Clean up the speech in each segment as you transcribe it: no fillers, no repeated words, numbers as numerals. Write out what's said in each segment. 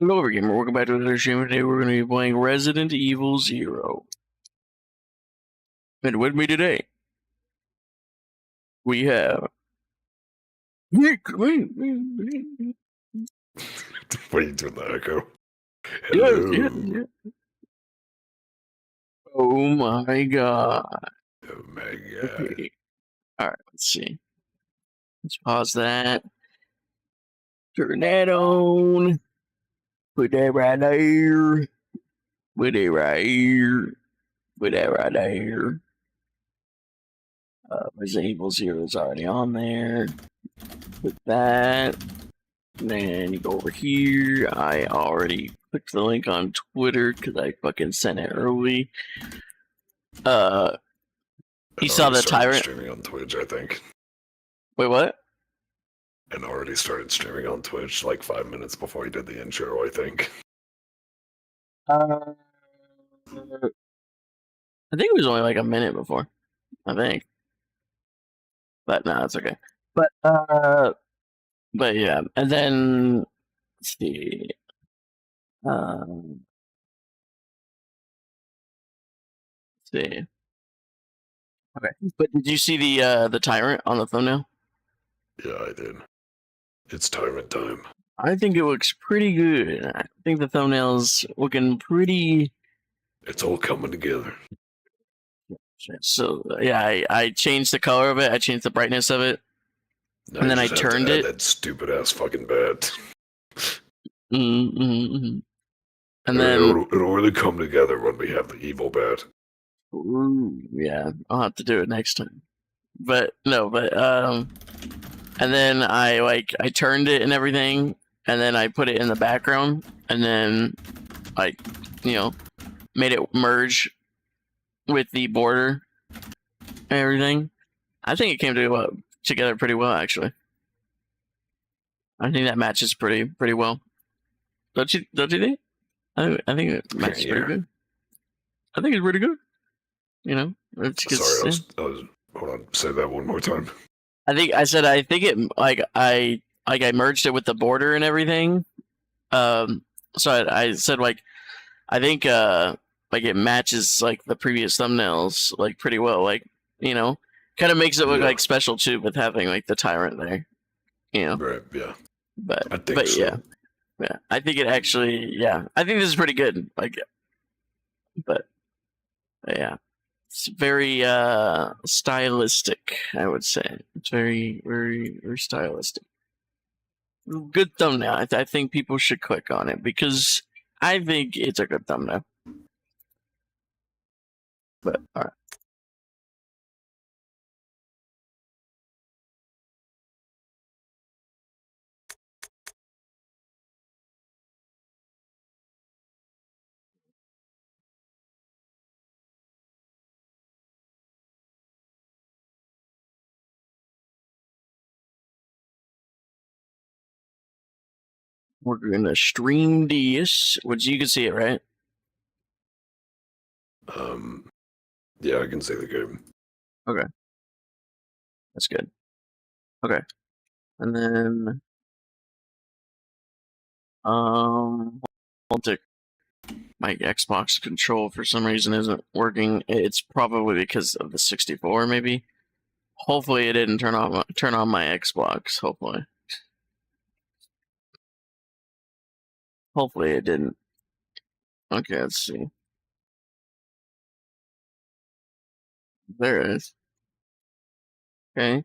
Hello, gamer. Welcome back to another stream. Today we're going to be playing Resident Evil 0. And with me today, we have... Why are you doing the echo? Hello. Yes. Oh my god. Oh my god. Okay. Alright, let's see. Let's pause that. Turn that on. Put that right there. Put it right here. Put that right there. Resident Evil 0 is already on there. Put that. Then you go over here. I already clicked the link on Twitter because I fucking sent it early. You saw the Tyrant streaming on Twitch, I think. Wait, what? And already started streaming on Twitch like 5 minutes before he did the intro, I think. I think it was only like a minute before. I think. But no, it's okay. But yeah, and then let's see. Let's see. Okay. But did you see the Tyrant on the thumbnail? Yeah, I did. It's Tyrant time. I think it looks pretty good. I think the thumbnail's looking pretty... It's all coming together. So, yeah, I changed the color of it. I changed the brightness of it. Now and then I turned it. That stupid ass fucking bat. And then... It'll really come together when we have the evil bat. Ooh, yeah, I'll have to do it next time. But, no, but, and then I turned it and everything, and then I put it in the background, and then I, made it merge with the border and everything. I think it came together pretty well, actually. I think that matches pretty well. Don't you think? I think it matches pretty good. I think it's pretty good. Sorry, I was hold on, say that one more time. I think it I merged it with the border and everything. So I said I think it matches like the previous thumbnails like pretty well. Kind of makes it look like special too with having like the Tyrant there. Right, yeah. But I think so. yeah. I think it actually I think this is pretty good. But yeah. It's very stylistic, I would say. It's very, very, very stylistic. Good thumbnail. I think people should click on it because I think it's a good thumbnail. But all right. We're gonna stream this, which you can see it, right? Yeah, I can see the game. Okay. That's good. Okay. And then my Xbox control for some reason isn't working. It's probably because of the 64, maybe. Hopefully it didn't turn on my Xbox, hopefully. Hopefully it didn't. Okay, let's see. There it is. Okay.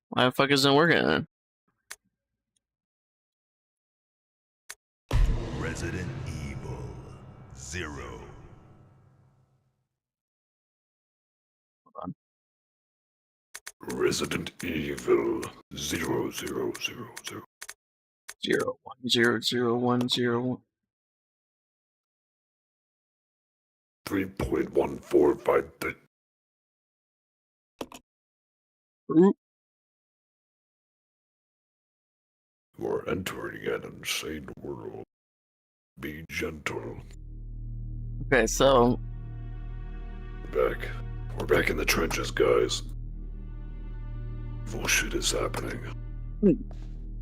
Why the fuck isn't it working then? Resident Evil 0. Hold on. Resident Evil 0, 0, 0, 0. 0, 1, 0, 0, 1, 0, 1. 3.1453. You are entering an insane world. Be gentle. Okay, so We're back in the trenches, guys. Full shit is happening.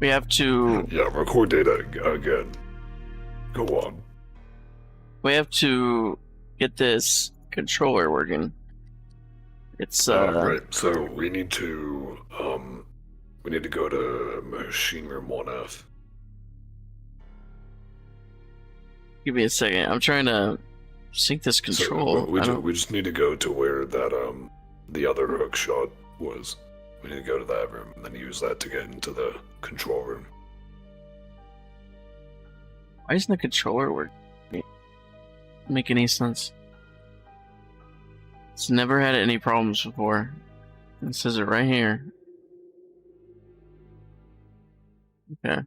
we have to... Yeah, record data again. Go on. We have to get this controller working. It's Right. So we need to go to machine room 1F. Give me a second. I'm trying to sync this control. So we just need to go to where that the other hook shot was. We need to go to that room and then use that to get into the control room. Why isn't the controller working? Make any sense? It's never had any problems before. It says it right here. Okay.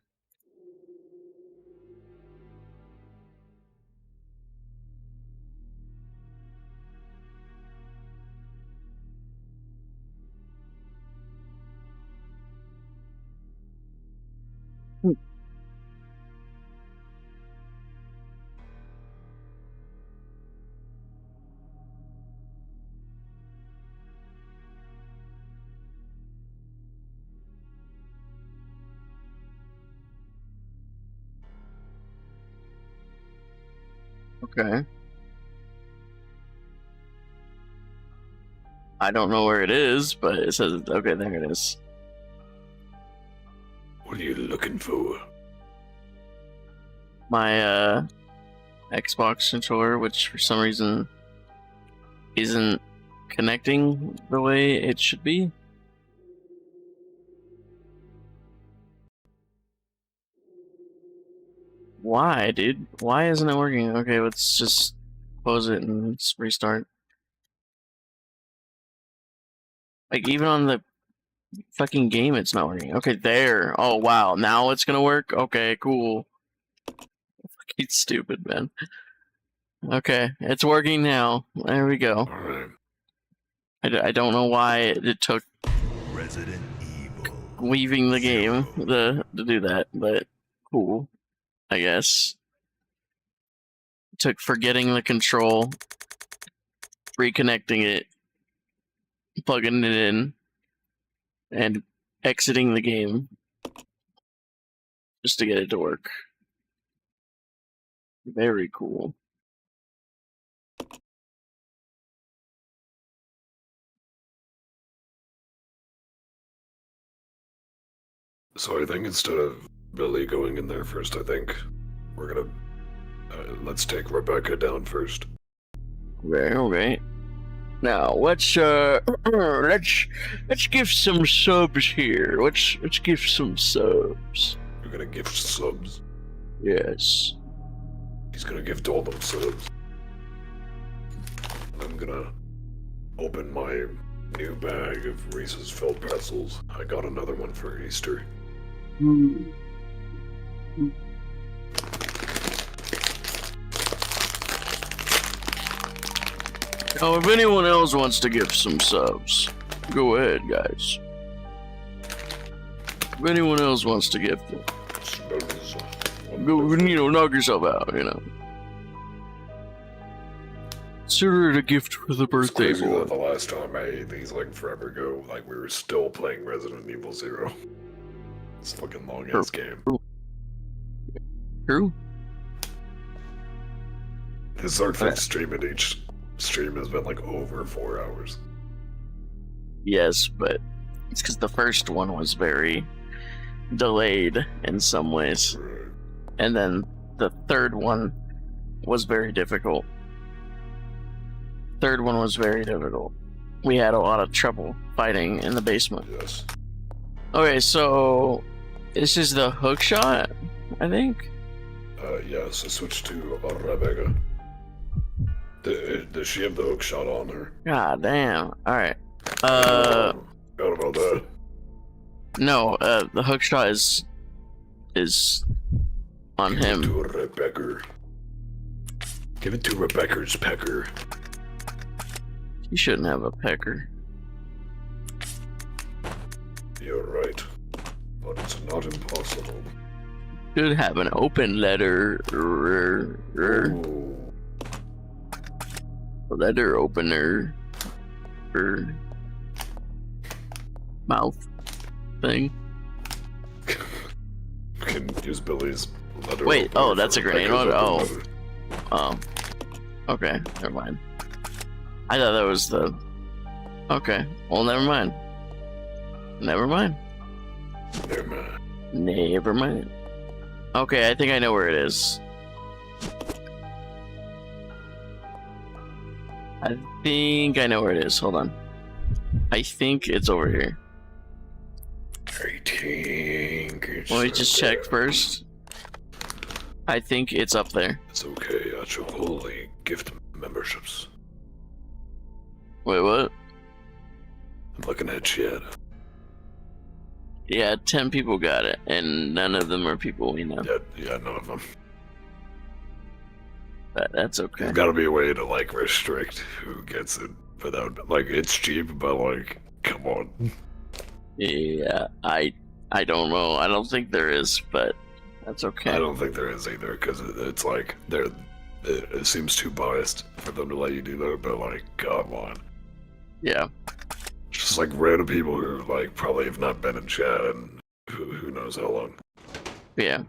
Okay. I don't know where it is, but it says, okay, there it is. What are you looking for? My Xbox controller, which for some reason isn't connecting the way it should be. Why, dude? Why isn't it working? Okay, let's just close it and let's restart. Like, even on the fucking game, it's not working. Okay, there. Oh, wow. Now it's gonna work? Okay, cool. Fucking stupid, man. Okay, it's working now. There we go. Alright. I don't know why it took Resident Evil. leaving the game to do that, but cool, I guess. It took forgetting the control, reconnecting it, plugging it in, and exiting the game just to get it to work. Very cool. So I think instead of Billy going in there first, I think we're gonna let's take Rebecca down first. Okay. Now let's give some subs here. Let's give some subs. You're gonna give subs. Yes. He's gonna give all them subs. I'm gonna open my new bag of Reese's filled pretzels. I got another one for Easter. Now, if anyone else wants to give some subs, go ahead, guys. If anyone else wants to give them, go, knock yourself out, Consider it a gift for the It's birthday crazy boy. that the last time I ate these, like, forever ago, like, we were still playing Resident Evil 0. It's a fucking long-ass game. True? His our fifth stream, and each stream has been, like, over 4 hours. Yes, but it's because the first one was very delayed in some ways. Right. And then the third one was very difficult. Third one was very difficult. We had a lot of trouble fighting in the basement. Yes. Okay, so this is the hook shot, I think. Yes, I switched to Rebecca. Does she have the hook shot on her? God damn. Alright. Forgot about that. No, the hook shot is on Give it him. to Rebecca. Give it to Rebecca's pecker. He shouldn't have a pecker. You're right. But it's not impossible. Should have an open letter. Ooh. Letter opener. Mouth thing. We can use Billy's let her Wait, open oh, it that's for a grenade Rebecca's one? open Oh. mode. Okay, never mind. I thought that was the... Okay, well, never mind. Never mind. Never mind. Never mind. Okay, I think I know where it is. I think I know where it is. Hold on. I think it's over here. I think it's Let me just okay. check first. I think it's up there. It's okay, I shall only gift memberships. Wait, what? I'm looking at chat. Yeah, 10 people got it, and none of them are people we know. Yeah, none of them. But that's okay. There's gotta be a way to, like, restrict who gets it without, like, it's cheap, but, like, come on. Yeah, I don't know. I don't think there is, but that's okay. I don't think there is either, because it's like, it seems too biased for them to let you do that, but, like, come on. Yeah. Just, like, random people who, like, probably have not been in chat and who knows how long. Yeah.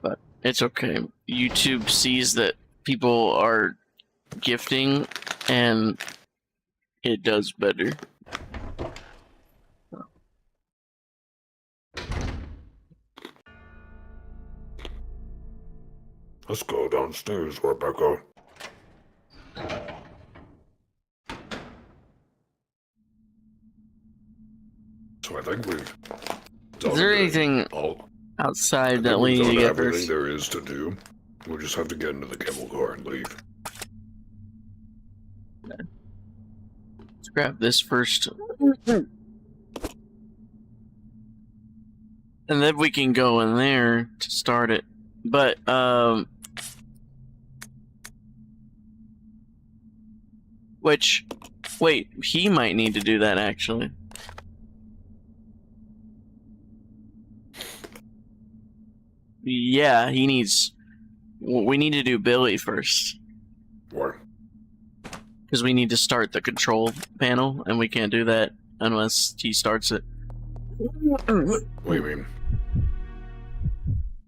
But it's okay. YouTube sees that people are gifting, and it does better. Let's go downstairs, Rebecca. So I think we've done Is there anything outside that we need to get everything first? there is to do. We just have to get into the camel car and leave. Let's grab this first. And then we can go in there to start it. But, wait, he might need to do that, actually. Yeah, he needs... We need to do Billy first. Why? Because we need to start the control panel, and we can't do that unless he starts it. What do you mean?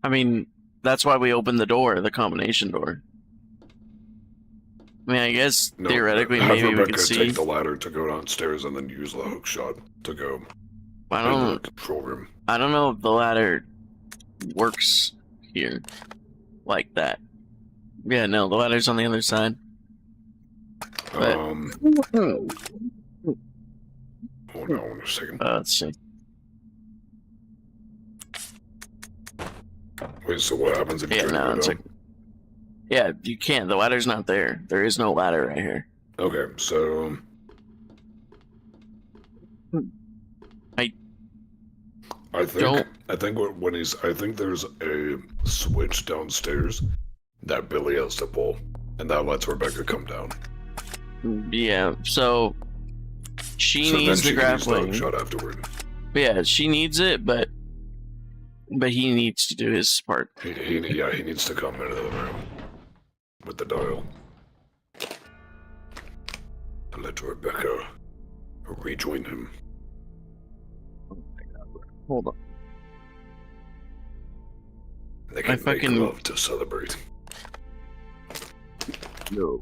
I mean, that's why we opened the door, the combination door. I mean, I guess No, theoretically have maybe we Rebecca could see. take the ladder to go downstairs and then use the hook shot to go I into the don't. control room. I don't know if the ladder works here like that. Yeah, no, the ladder's on the other side. But- Hold on a second. Let's see. Wait, so what happens if you Yeah, try to no, go it's down? like. Yeah, you can't. The ladder's not there. There is no ladder right here. Okay, so I think there's a switch downstairs that Billy has to pull, and that lets Rebecca come down. Yeah, so she So needs then the she can use the hook grappling. shot afterward. Yeah, she needs it, but he needs to do his part. He needs to come into the room with the dial. And let Rebecca rejoin him. Hold on. They can make fucking- love to celebrate. No.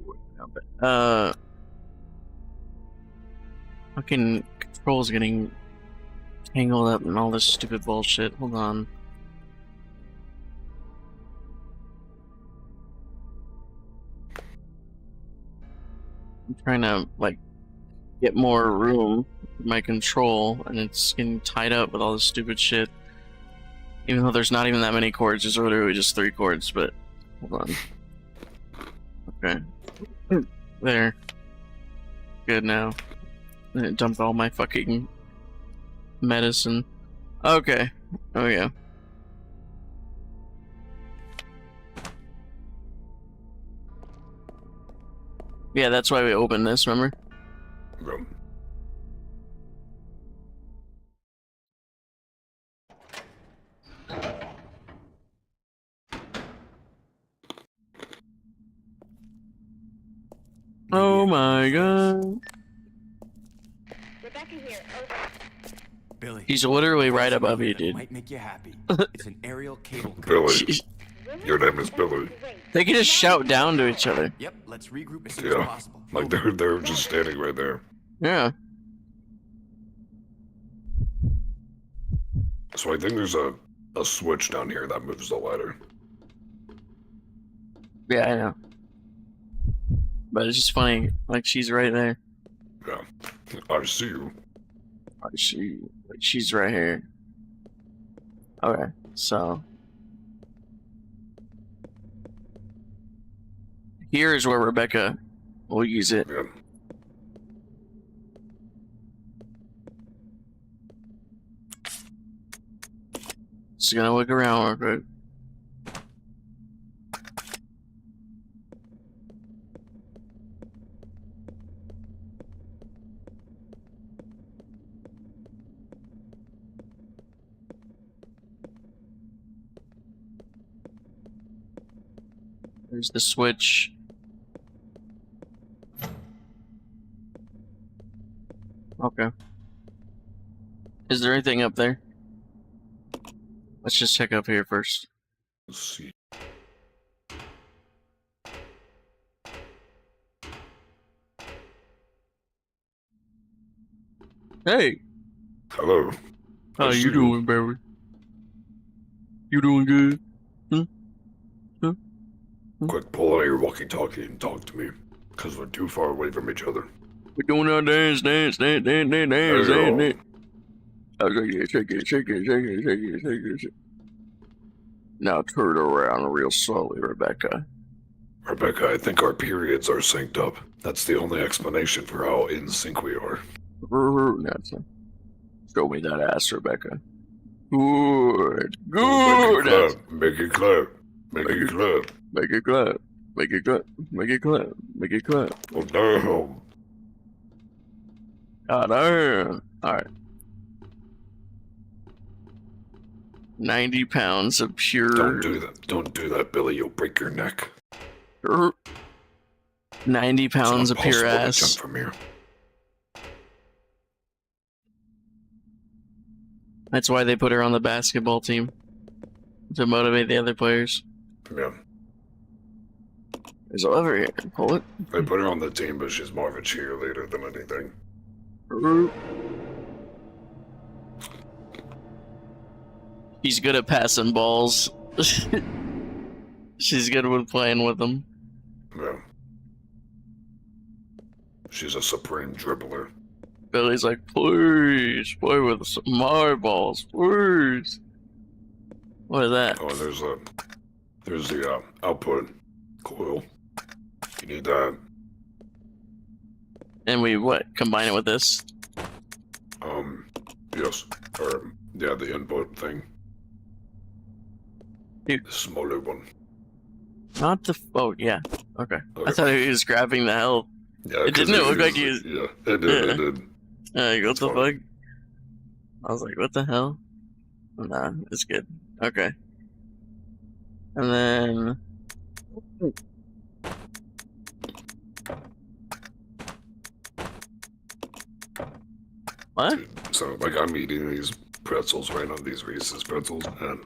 Fucking controls getting tangled up in all this stupid bullshit. Hold on. I'm trying to, like, get more room for my control, and it's getting tied up with all this stupid shit. Even though there's not even that many chords, there's literally just 3 chords, but hold on. Okay. There. Good now. And it dumped all my fucking medicine. Okay. Oh yeah. Yeah, that's why we opened this, remember? Room. Oh my god. Rebecca here. Over. Billy. He's literally right above you, that dude. Might make you happy. It's an aerial cable car. Billy, Jeez. your name is Billy. They can just shout down to each other. Yep, let's regroup as soon as Yeah, possible. like they're just standing right there. Yeah. So I think there's a switch down here that moves the ladder. Yeah, I know. But it's just funny. Like, she's right there. Yeah, I see you. She's right here. Okay, so here is where Rebecca will use it. Yeah. Just gonna look around real quick. There's the switch. Okay. Is there anything up there? Let's just check up here first. Let's see. Hey, Hello. how I see you doing, baby? You doing good? Quick, pull out your walkie-talkie and talk to me, because we're too far away from each other. We're doing our dance. Hey, yo. Shake it. Now turn around real slowly, Rebecca. Rebecca, I think our periods are synced up. That's the only explanation for how in sync we are. That's it. Show me that ass, Rebecca. Good. Make it clap. Make it clap. Make it clap. Make it clap. Make it clap. Make it clap. Oh no. God damn. Alright. 90 pounds of pure. Don't do that. Don't do that, Billy. You'll break your neck. 90 pounds of pure It's impossible to ass. jump from here. That's why they put her on the basketball team. To motivate the other players. Yeah. There's a lever here. Pull it. They put her on the team, but she's more of a cheerleader than anything. She's good at passing balls. She's good with playing with them. Yeah. She's a supreme dribbler. Billy's like, please play with some my balls, please. What is that? Oh, there's the output coil. You need that. And we what? Combine it with this? Yes. Or yeah, the input thing. Dude. The smaller one. Not the. Oh yeah. Okay. I thought he was grabbing the health. Yeah, It didn't look like he was. Yeah, it did. Yeah. It did. What the funny. fuck? I was like, what the hell? Nah, it's good. Okay. And then. What? Dude, so like I'm eating these pretzels right now, these Reese's pretzels, and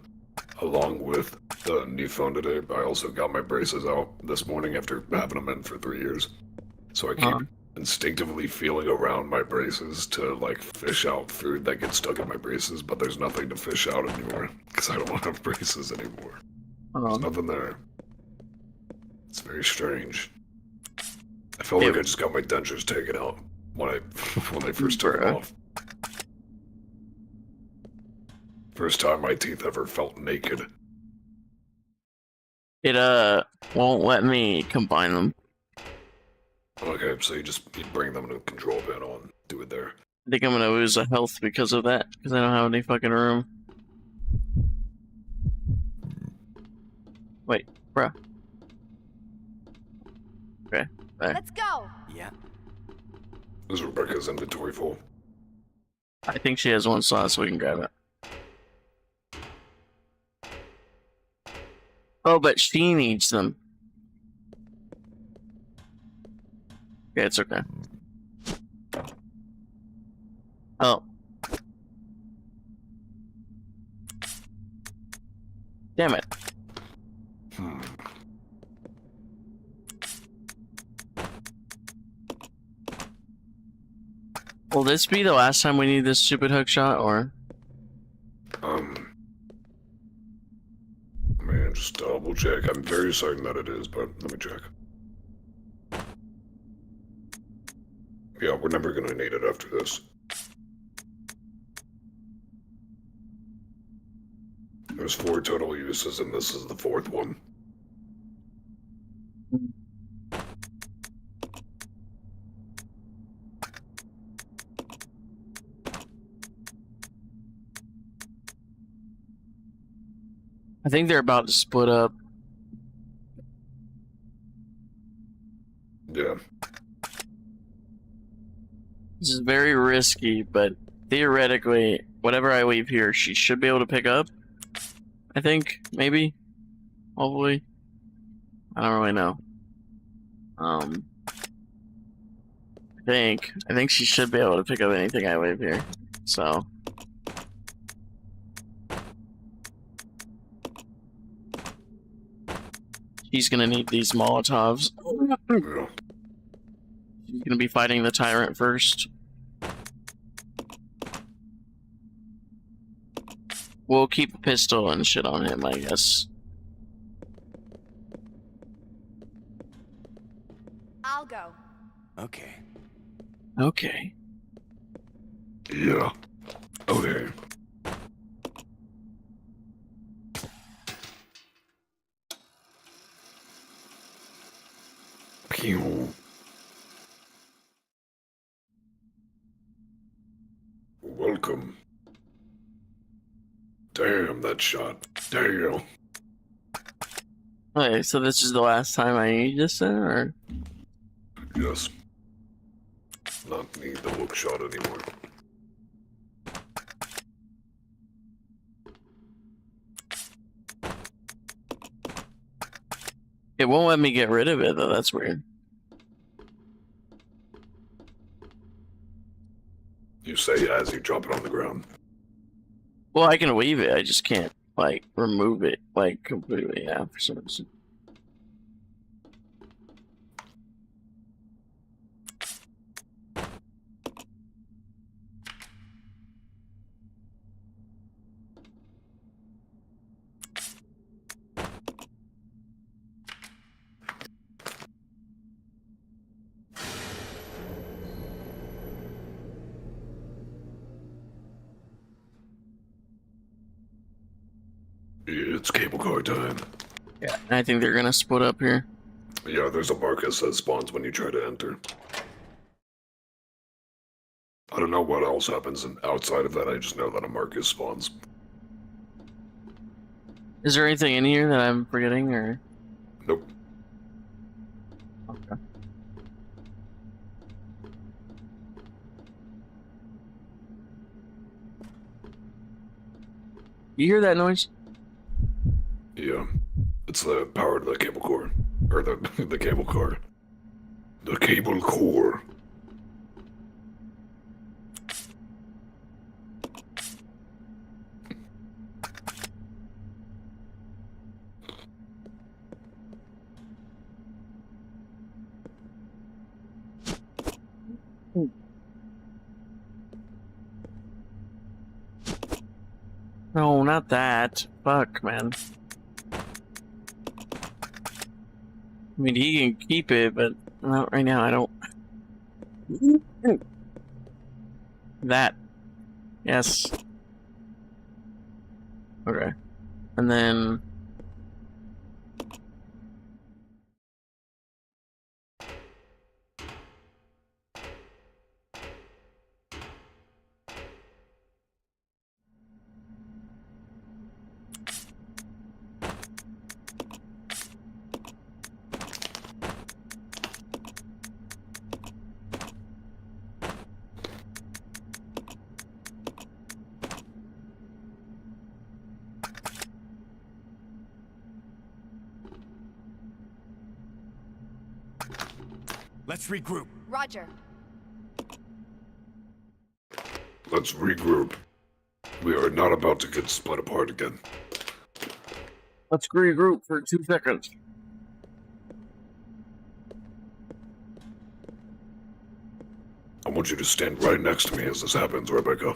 along with the new phone today, I also got my braces out this morning after having them in for 3 years. So I keep instinctively feeling around my braces to like fish out food that gets stuck in my braces, but there's nothing to fish out anymore because I don't have braces anymore. There's nothing there. It's very strange. I felt like I just got my dentures taken out when I first took them off. First time my teeth ever felt naked. It won't let me combine them. Okay, so you bring them to the control panel and do it there. I think I'm gonna lose a health because of that, because I don't have any fucking room. Wait, bruh. Okay, there. Let's go. Yeah. Is Rebecca's inventory full? I think she has one slot, so we can grab it. Oh, but she needs them. Okay, it's okay. Oh. Damn it. Will this be the last time we need this stupid hook shot, or? Man, just double check. I'm very certain that it is, but let me check. Yeah, we're never gonna need it after this. There's 4 total uses, and this is the 4th one. I think they're about to split up. Yeah. This is very risky, but theoretically, whatever I leave here, she should be able to pick up. I think, maybe, hopefully. I don't really know. I think she should be able to pick up anything I leave here. So. She's gonna need these Molotovs. Yeah. She's gonna be fighting the Tyrant first. We'll keep a pistol and shit on him, I guess. I'll go. Okay. Okay. Yeah. Okay. Pew. Welcome. Damn, that shot. Damn. Okay, so this is the last time I need this then, or? Yes. Not need the hook shot anymore. It won't let me get rid of it though, that's weird. You say as you drop it on the ground. Well, I can weave it, I just can't, like, remove it, like, completely, yeah, for some reason. It's cable car time. Yeah. I think they're gonna split up here. Yeah, there's a Marcus that spawns when you try to enter. I don't know what else happens outside of that, I just know that a Marcus spawns. Is there anything in here that I'm forgetting, or? Nope. Okay. You hear that noise? Yeah. It's the power to the cable core. Or the cable core. The cable core. No, not that. Fuck, man. I mean, he can keep it, but not right now. I don't. That. Yes. Okay. And then. Let's regroup. Roger. Let's regroup. We are not about to get split apart again. Let's regroup for 2 seconds. I want you to stand right next to me as this happens, Rebecca.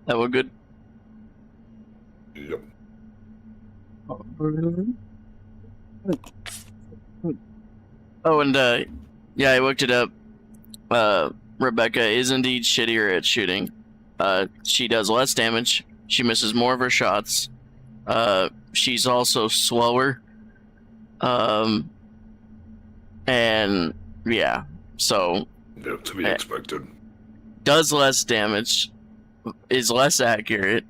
That was good. Yep. Oh, and yeah, I looked it up. Rebecca is indeed shittier at shooting. She does less damage. She misses more of her shots. She's also slower. And yeah, so Yeah, to be expected. does less damage, is less accurate,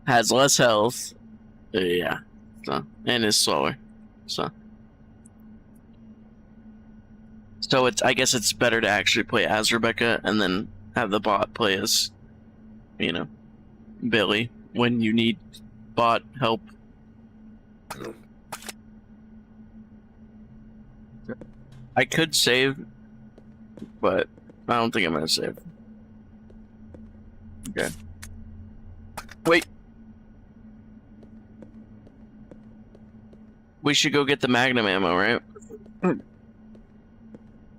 has less health. Yeah, so, and is slower. So it's, I guess it's better to actually play as Rebecca and then have the bot play as, you know, Billy when you need bot help. Yeah. I could save, but I don't think I'm gonna save. Okay. Wait. We should go get the Magnum ammo, right?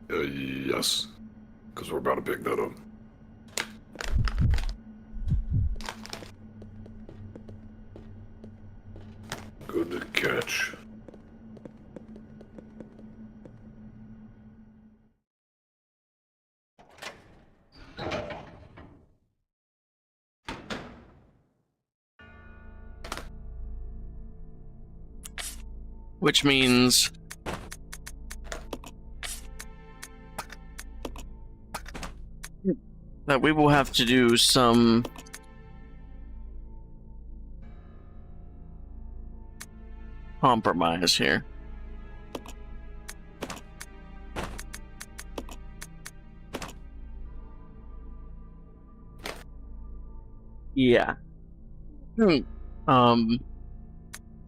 Yes. Because we're about to pick that up. Good catch. Which means that we will have to do some compromise here. Yeah.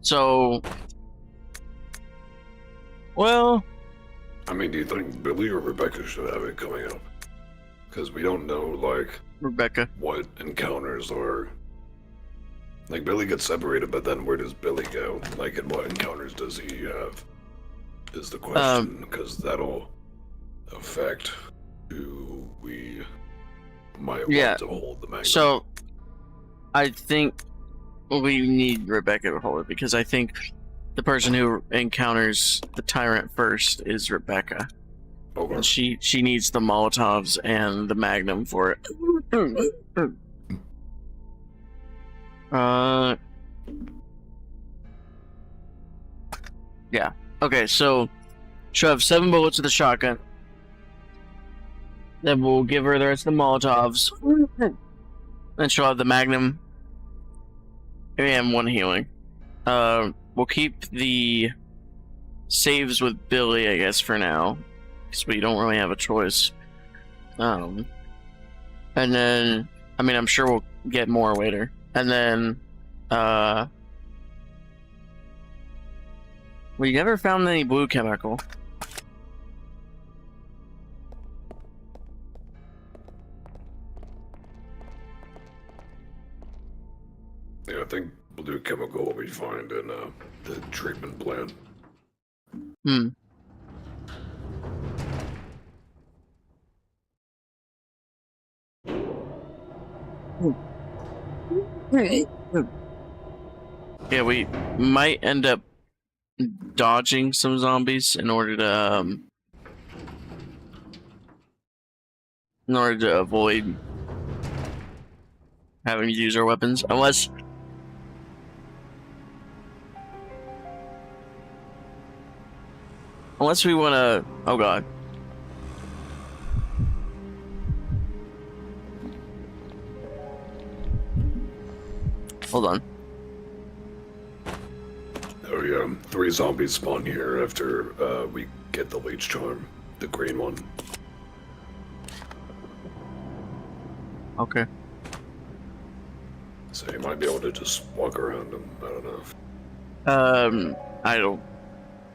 So, well, I mean, do you think Billy or Rebecca should have it coming up? Because we don't know, like, Rebecca. what encounters are. Like, Billy gets separated, but then where does Billy go? Like, and what encounters does he have? Is the question, because that'll affect who we might Yeah. want to hold the Magnum. So, I think we need Rebecca to hold it because I think the person who encounters the Tyrant first is Rebecca. Okay. And she needs the Molotovs and the Magnum for it. Yeah. Okay, so she'll have 7 bullets with the shotgun. Then we'll give her the rest of the Molotovs. Then she'll have the Magnum and 1 healing. We'll keep the saves with Billy, I guess, for now, because we don't really have a choice. And then, I mean, I'm sure we'll get more later. And then, we never found any blue chemical. Yeah, I think blue chemical we find in the treatment plant. Yeah, we might end up dodging some zombies in order to avoid having to use our weapons, unless we want to. Oh god. Hold on. 3 zombies spawn here after we get the leech charm, the green one. Okay. So you might be able to just walk around them. I don't know.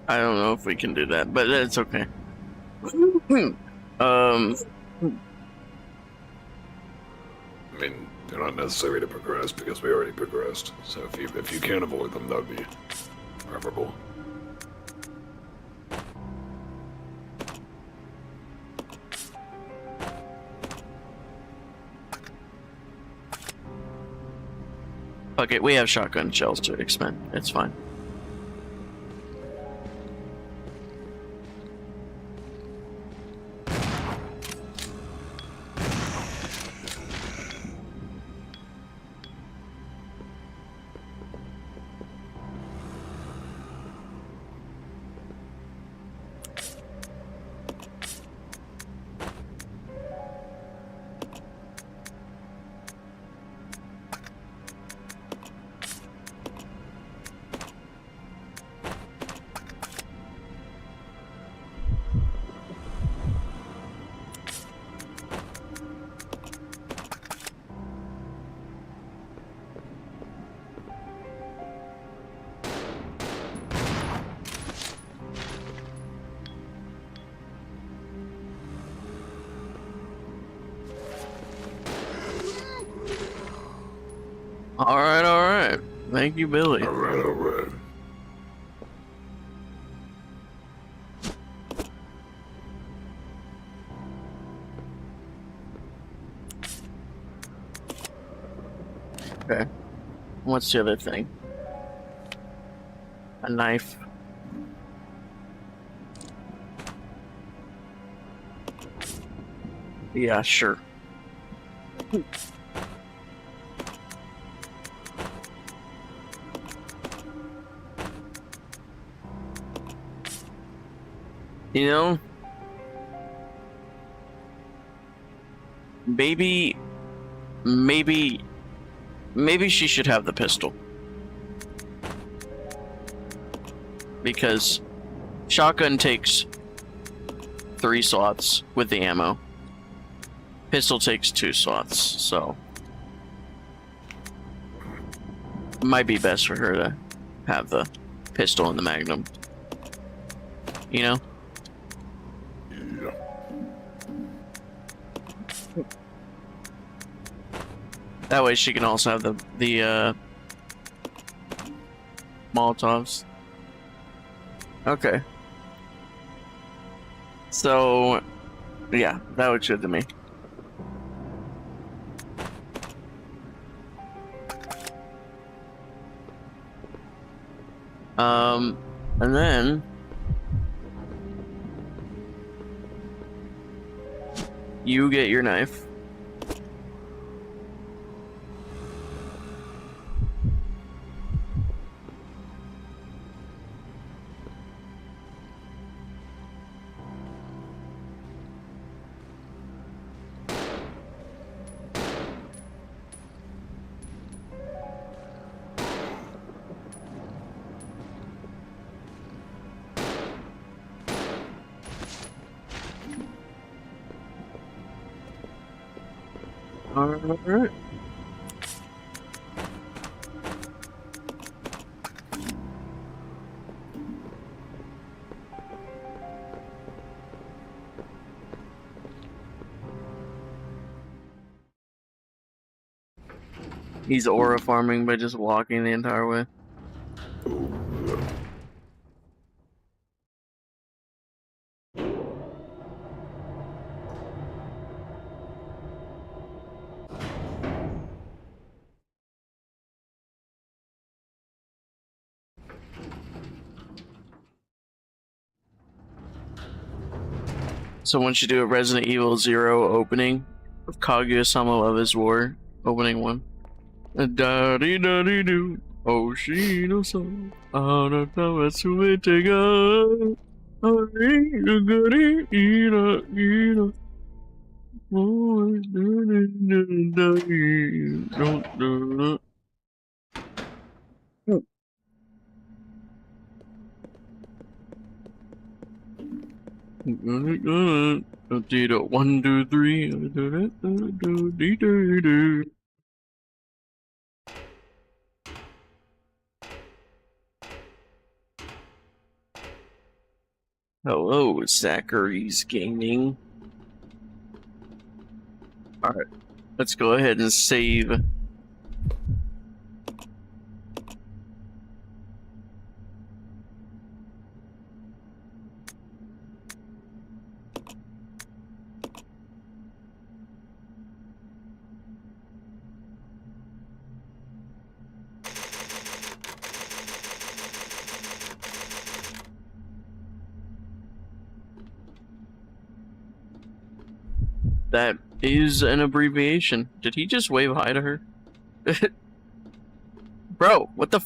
I don't know if we can do that, but that's okay. I mean, they're not necessary to progress because we already progressed. So if you can't avoid them, that would be preferable. Fuck it, we have shotgun shells to expend. It's fine. Alright. Thank you, Billy. Alright. Okay. What's the other thing? A knife. Yeah, sure. You know, maybe she should have the pistol. Because shotgun takes 3 slots with the ammo. Pistol takes 2 slots, so might be best for her to have the pistol and the magnum. You know? Yeah. That way she can also have the Molotovs. Okay. So, yeah, that looks good to me. And then you get your knife. Alright. He's aura farming by just walking the entire way. So once you do a Resident Evil 0 opening of Kaguya-sama Love is War, opening 1. Da-dee-da-dee-doo, Oshino-san, anata wa tsumete ga, ari-ga-ri-ira-ira, 1, 2, 3. Hello, Zachary's Gaming. Alright, let's go ahead and save. That is an abbreviation. Did he just wave hi to her? Bro, what the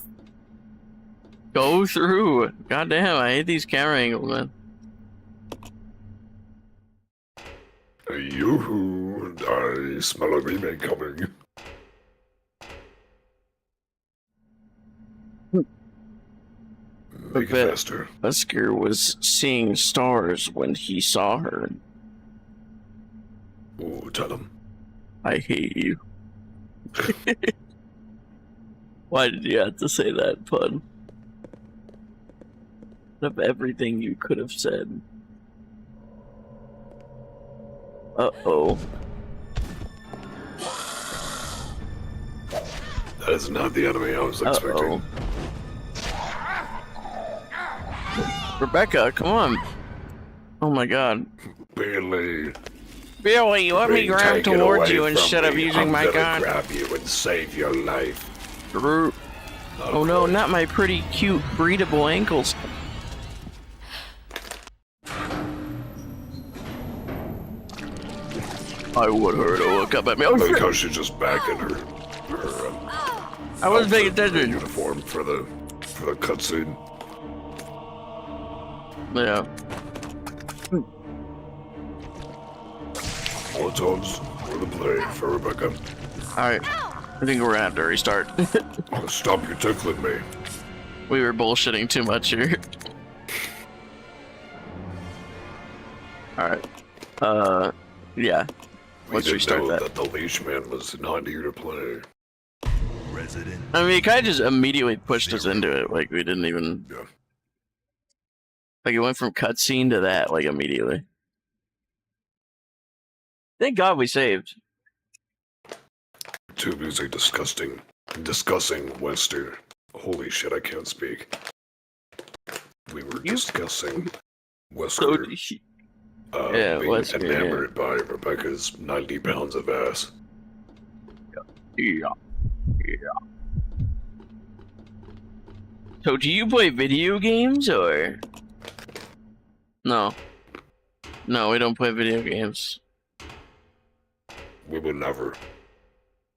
Go through! God damn, I hate these camera angles, man. Yoo-hoo, I smell a remake coming. Make it faster. Wesker was seeing stars when he saw her. Ooh, tell him. I hate you. Why did you have to say that, Pun? Of everything you could have said. Uh-oh. That is not the enemy I was expecting. Rebecca, come on. Oh my god. Billy, let me grab towards you instead of using my gun. Grab you and save your life. Oh no, not my pretty cute breedable ankles. I want her to look up at me. Oh, I like how she's just back in her I wasn't paying attention. Uniform for the cutscene. Yeah. Molotovs for the play for Rebecca. Alright. I think we're gonna have to restart. Oh, stop your tickling me. We were bullshitting too much here. Alright. Yeah. Let's restart know that. The leash man was not here to play. Resident. I mean, he kind of just immediately pushed us into it. Like, we didn't even... Yeah. Like, it went from cutscene to that, like, immediately. Thank God we saved. Too busy discussing Wester. Holy shit, I can't speak. We were discussing Wesker being Wesker, enamored by Rebecca's 90 pounds of ass. Yeah. So, do you play video games, or...? No. No, we don't play video games. We will never.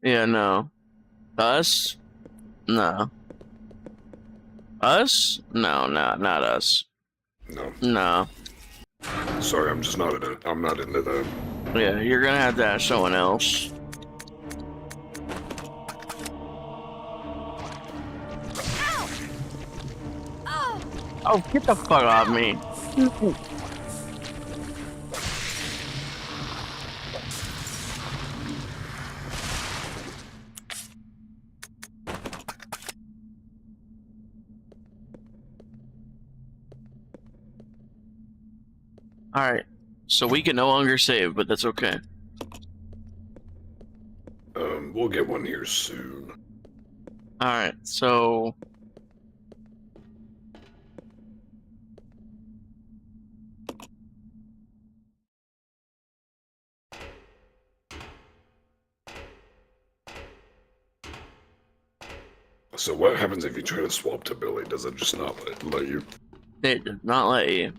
Yeah, no. Us? No. Us? No, not us. No. No. Sorry, I'm just not I'm not into that. Yeah, you're gonna have to ask someone else. Oh, get the fuck off me. Alright, so we can no longer save, but that's okay. We'll get one here soon. Alright, so... So what happens if you try to swap to Billy? Does it just not let you? It does not let you.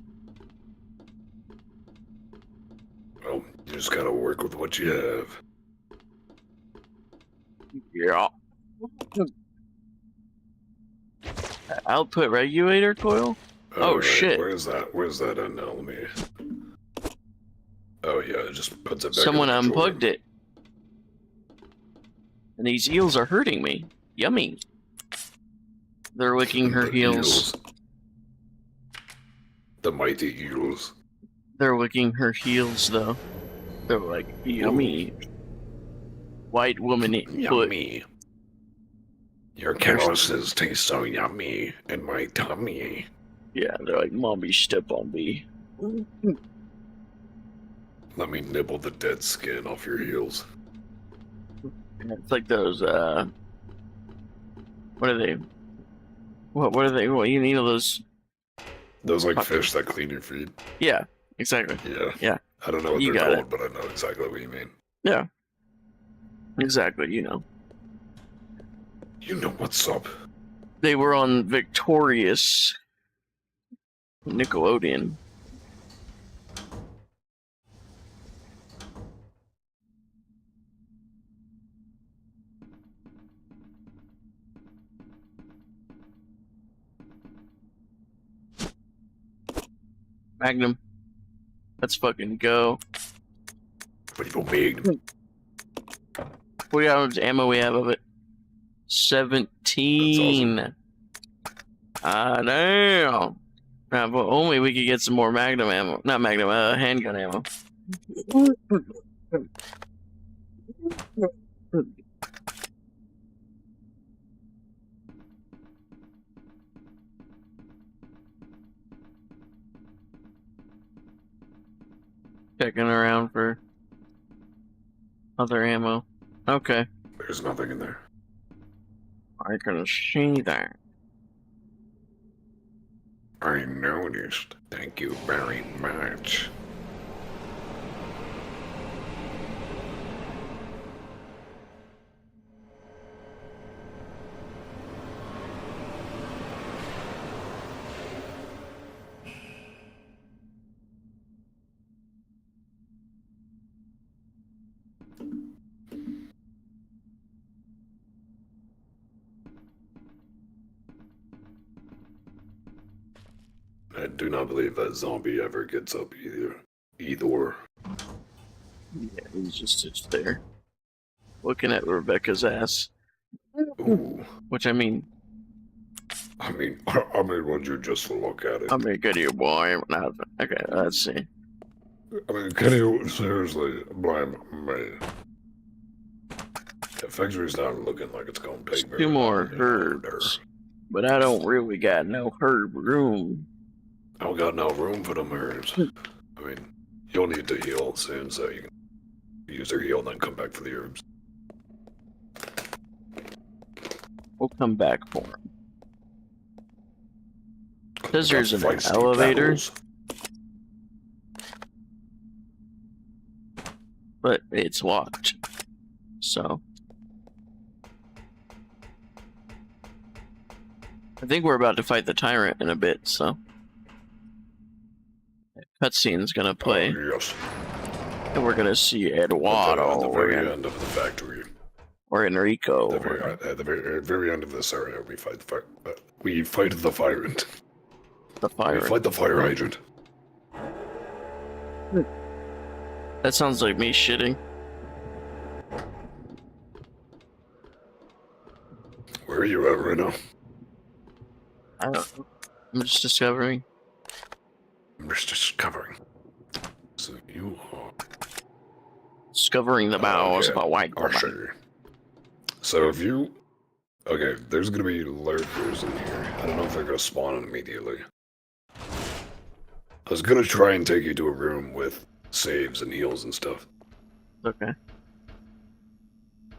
Well, you just gotta work with what you have. Yeah. Output regulator coil? Oh, Right, shit. Where's that in now? Let me... Oh yeah, it just puts it back. Someone in the drawer. unplugged it. And these eels are hurting me. Yummy. They're licking her The heels. eels. The mighty eels. They're licking her heels, though. They're like, yummy. White woman foot. Yummy. Your calluses taste so yummy in my tummy. Yeah, they're like, mommy, step on me. Let me nibble the dead skin off your heels. It's like those, what are they? What are they? What, you know those? Those like fish that clean your feet. Yeah, exactly. Yeah. Yeah. I don't know what You they're got called, but I know exactly what you mean. Yeah. Exactly, you know. You know what's up. They were on Victorious Nickelodeon. Magnum. Let's fucking go. Pretty big. What how much ammo we have of it? 17. Ah, damn. Nah, but only we could get some more Magnum ammo. Not Magnum, handgun ammo. Checking around for other ammo. Okay. There's nothing in there. I can see that. I noticed. Thank you very much. I do not believe that zombie ever gets up either. Yeah, he just sits there. Looking at Rebecca's ass. Ooh. Which, I mean, would you just look at it? I'm a good you boy. No, okay, let's see. Can you seriously blame me? The factory's not looking like it's gonna take very Two more long herbs. But I don't really got no herb room. I don't got no room for them herbs. I mean, you'll need to heal soon, so you can use your heal and then come back for the herbs. We'll come back for him. Says there's an Feisty elevator, battles. but it's locked. So I think we're about to fight the Tyrant in a bit, so cutscene's gonna play, Oh, yes. and we're gonna see At the Eduardo very end of the factory. or Enrico. At the very end of this area, we fight the fire. We fight the Tyrant. The We Tyrant. fight the fire hydrant. That sounds like me shitting. Where are you at right now? I don't know. I'm just discovering. I'm just discovering. So you are. Discovering the bowels of a white I'll show woman. you. So if you... Okay, there's gonna be lurkers in here. I don't know if they're gonna spawn immediately. I was gonna try and take you to a room with saves and heals and stuff. Okay.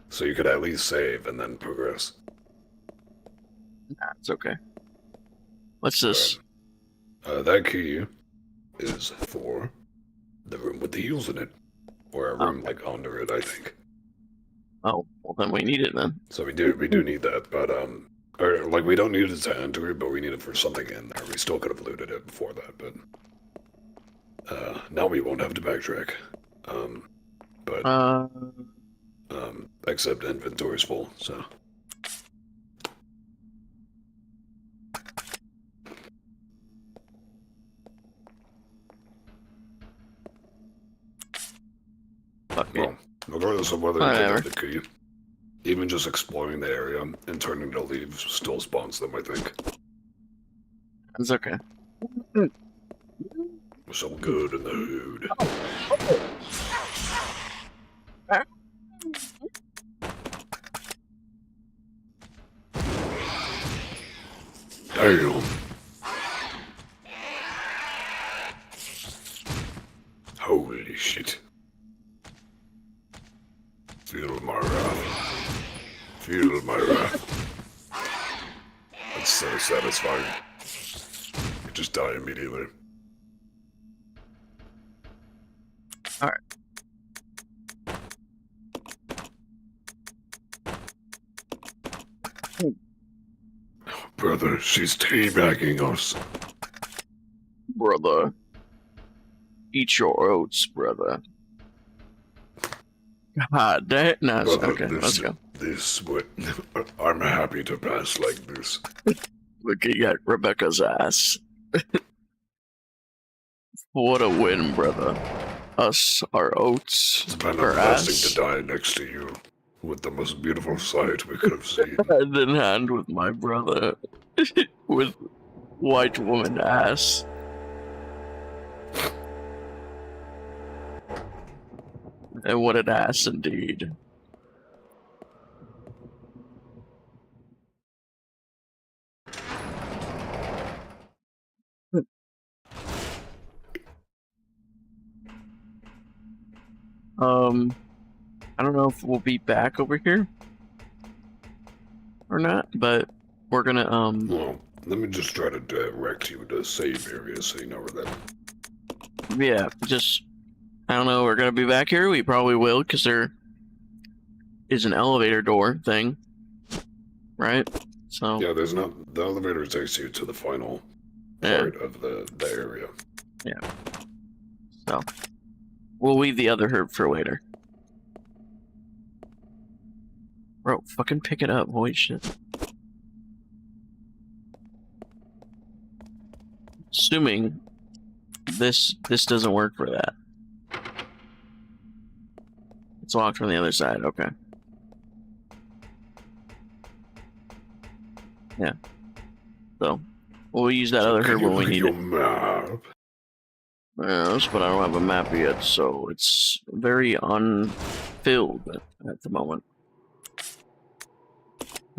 So you could at least save and then progress. Nah, it's okay. What's this? That key is for the room with the heals in it. Or a room like under it, I think. Oh, well then we need it then. So we do need that, but or like we don't need it to enter it, but we need it for something in there. We still could have looted it before that, but now we won't have to backtrack. Except inventory's full, so. Fuck it. Well, regardless of whether you Whatever. get the key, even just exploring the area and turning to leave still spawns them, I think. It's okay. We Some good in the hood. Damn. Holy shit. Feel my wrath. Feel my wrath. That's so satisfying. You just die immediately. Alright. Brother, she's teabagging us. Brother. Eat your oats, brother. God damn. No, Brother, okay, let's go. This what I'm happy to pass like this. Look, you got Rebecca's ass. What a win, brother. Us, our oats, It's been a our blessing ass. to die next to you with the most beautiful sight we could have seen. Hand in hand with my brother. With white woman ass. And what an ass indeed. I don't know if we'll be back over here or not, but we're gonna Well, let me just try to direct you to save area so you know where that is. yeah, just I don't know, we're gonna be back here. We probably will, because there is an elevator door thing, right? So Yeah, there's not. The elevator takes you to the final part of the area. yeah. So we'll leave the other herb for later. Bro, fucking pick it up. Holy shit. Assuming this doesn't work for that. It's locked from the other side. Okay. Yeah. So we'll use that other herb when we need your it. map. Yes, but I don't have a map yet, so it's very unfilled at the moment.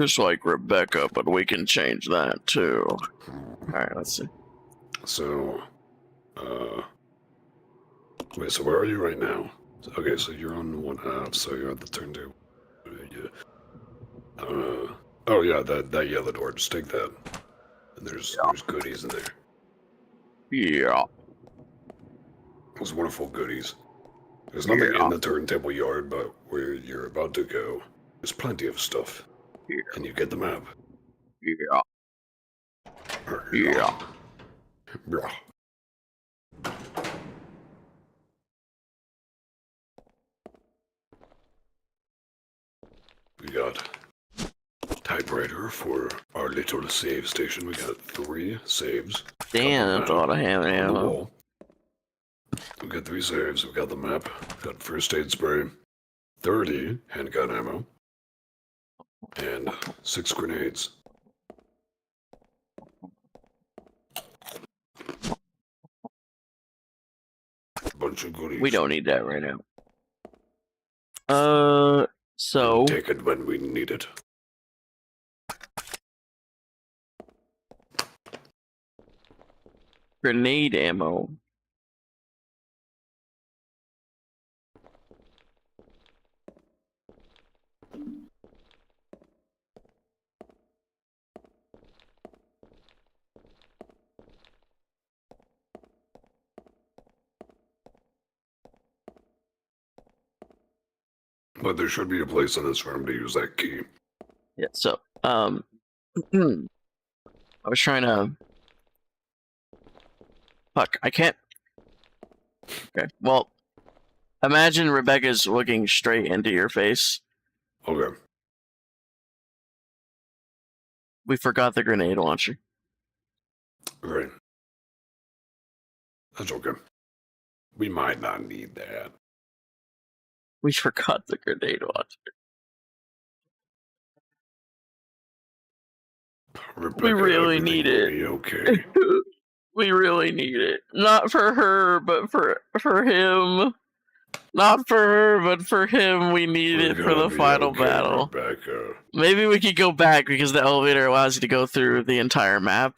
Just like Rebecca, but we can change that too. Alright, let's see. So, wait, so where are you right now? Okay, so you're on one half, so you're at the turntable. Yeah. Oh yeah, that yellow door, just take that. And there's goodies in there. Yeah. Those wonderful goodies. There's nothing in the turntable yard, but where you're about to go, there's plenty of stuff. Yeah. And you get the map. Yeah. Yeah. Yeah. We got typewriter for our little save station. We got 3 saves. Damn, that's a lot of On the ammo. wall. We got 3 saves. We got the map. Got first aid spray. 30 handgun ammo. And 6 grenades. Bunch of goodies. We don't need that right now. So Take it when we need it. grenade ammo. But there should be a place in this room to use that key. Yeah, so I was trying to fuck, I can't. Okay. Well, imagine Rebecca's looking straight into your face. Okay. We forgot the grenade launcher. Right. That's okay. We might not need that. We forgot the grenade launcher. Rebecca, We really everything need will it. be okay. We really need it. Not for her, but for him. Not for her, but for him. We need We're it for gonna the be final okay, battle. Rebecca. Maybe we could go back because the elevator allows you to go through the entire map.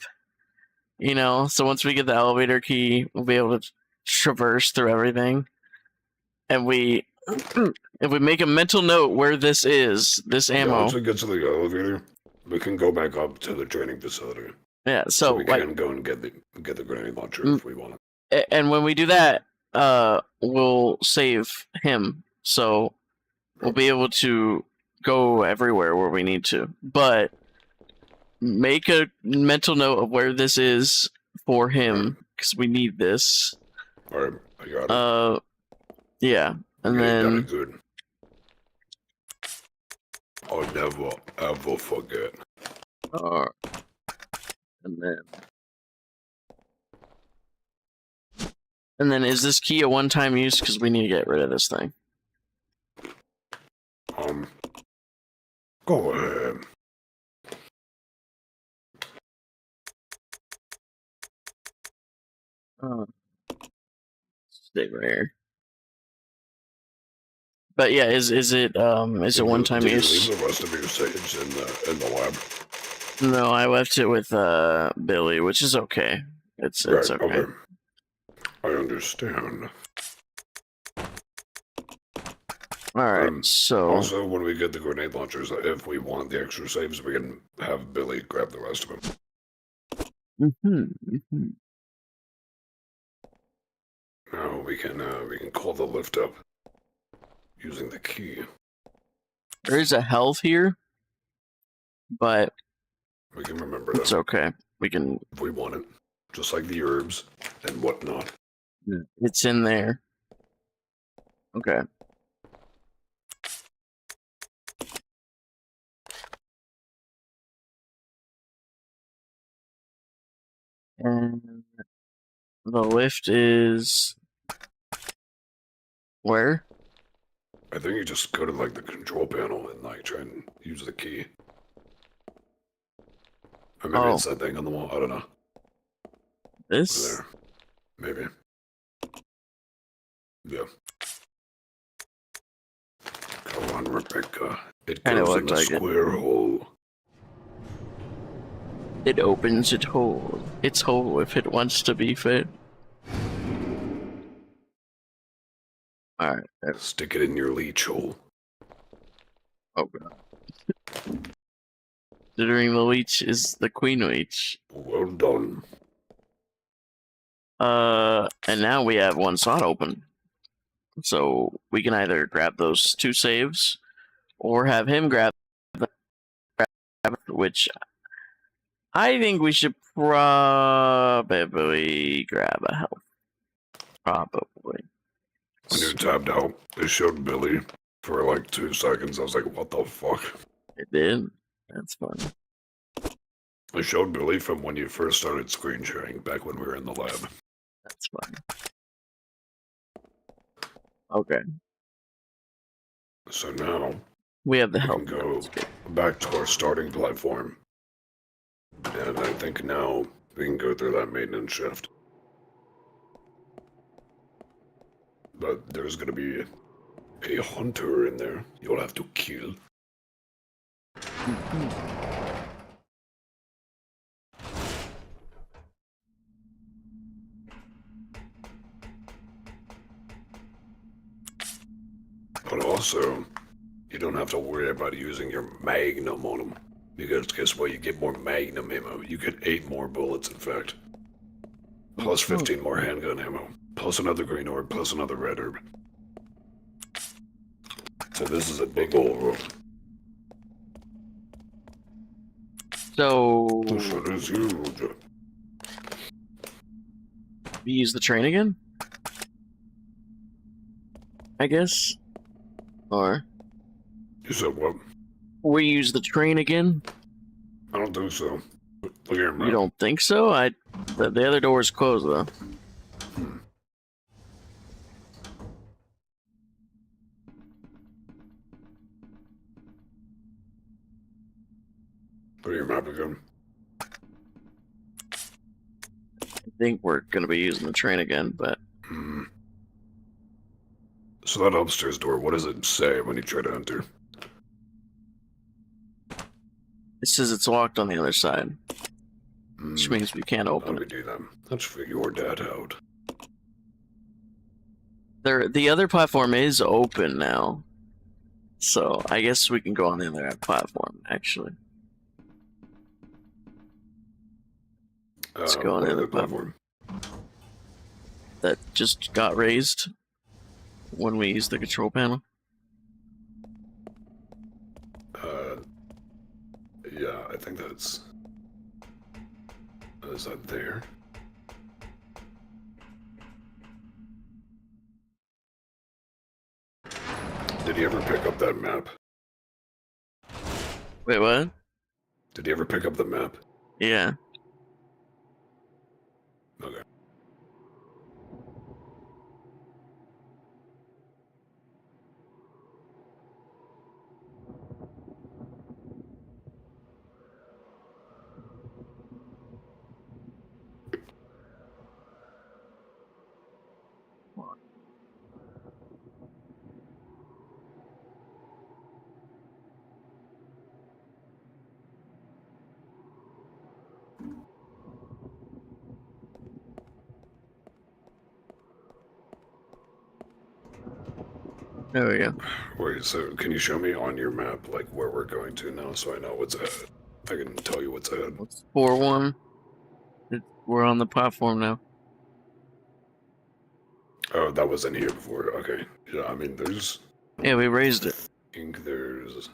You know, so once we get the elevator key, we'll be able to traverse through everything. And if we make a mental note where this is, this Yeah, ammo. once we get to the elevator, we can go back up to the training facility. Yeah, So so we like, can go and get the grenade launcher if we want it. and when we do that, we'll save him. So we'll be able to go everywhere where we need to. But make a mental note of where this is for him because we need this. Alright, I got it. Yeah, and Okay, then done it good. I'll never ever forget. and then is this key a one-time use? Because we need to get rid of this thing. Go ahead. Stay right here. But yeah, is it one-time Did use? you leave the rest of your saves in the lab? No, I left it with Billy, which is okay. It's Right, okay. I understand. Alright, so Also, when we get the grenade launchers, if we want the extra saves, we can have Billy grab the rest of them. Now we can call the lift up using the key. There is a health here, but We can remember it's that okay. We can. if we want it, just like the herbs and whatnot. It's in there. Okay. And the lift is where? I think you just go to like the control panel and like try and use the key. Or maybe it's that thing on the wall. I don't know. This? There. Maybe. Yeah. Come on, Rebecca. It Kinda goes in looked the like it. square hole. It opens its hole if it wants to be fit. Alright. Stick it in your leech hole. Oh god. Considering the leech is the Queen Leech. Well done. And now we have one slot open. So we can either grab those 2 saves or have him grab which I think we should probably grab a health. Probably. When you tapped out, it showed Billy for like 2 seconds. I was like, what the fuck? It did. That's fun. It showed Billy from when you first started screen sharing back when we were in the lab. That's fun. Okay. So now We have the we health. can go back to our starting platform. And I think now we can go through that maintenance shift. But there's gonna be a hunter in there you'll have to kill. But also, you don't have to worry about using your magnum on them. Because guess what? You get more magnum ammo. You get 8 more bullets, in fact. Plus 15 more handgun ammo. Plus another green orb, plus another red herb. So this is a big old room. So This shit is huge. we use the train again? I guess? Or You said what? we use the train again? I don't think so. Look here, man. You don't think so? The other door is closed though. Look at your map again. think we're gonna be using the train again, but Hmm. So that upstairs door, what does it say when you try to enter? it says it's locked on the other side, which means we can't How open do we it. do that? Let's figure your dad out. The other platform is open now, so I guess we can go on the other platform. Actually, let's go on what the other other platform that just got raised when we used the control panel. Yeah, I think that's... Is that there? Did he ever pick up that map? Wait, what? Did he ever pick up the map? Yeah. Okay. There we go. Wait, so can you show me on your map, like, where we're going to now so I know what's ahead? I can tell you what's ahead. What's 4-1? We're on the platform now. Oh, that wasn't here before. Okay. Yeah, I mean, there's... Yeah, we raised it. I think there's...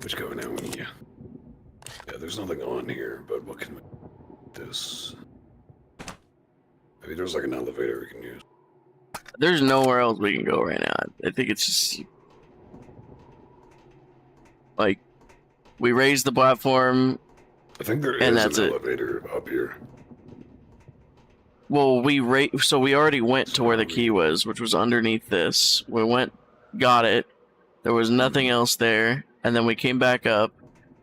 Which going out? Yeah. Yeah, there's nothing on here, but what can we... This... Maybe there's like an elevator we can use. There's nowhere else we can go right now. I think it's just... Like, we raised the platform. I think there And is that's an it. elevator up here. Well, so we already went to where the key was, which was underneath this. We went, got it. There was nothing else there, and then we came back up,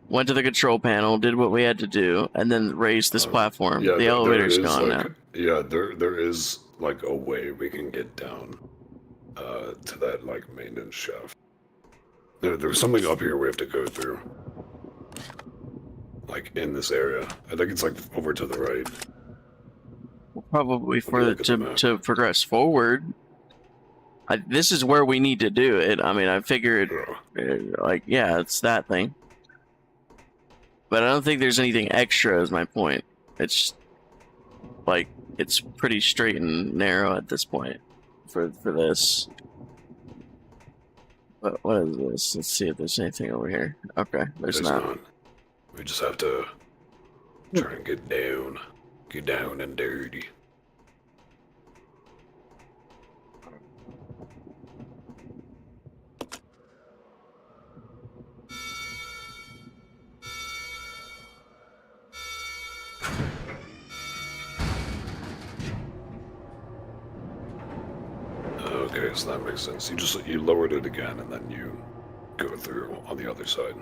went to the control panel, did what we had to do, and then raised this platform. Yeah, The elevator's there is, gone like, now. Yeah, there is like a way we can get down to that like maintenance shaft. There's something up here we have to go through. Like in this area. I think it's like over to the right. Probably Let me look at the map. to progress forward. This is where we need to do it. I mean, I figured, like, yeah, it's that thing. But I don't think there's anything extra, is my point. It's, like, it's pretty straight and narrow at this point for this. What is this? Let's see if there's anything over here. Okay, there's not. We just have to try and get down. Get down and dirty. Okay, so that makes sense. You lowered it again and then you go through on the other side.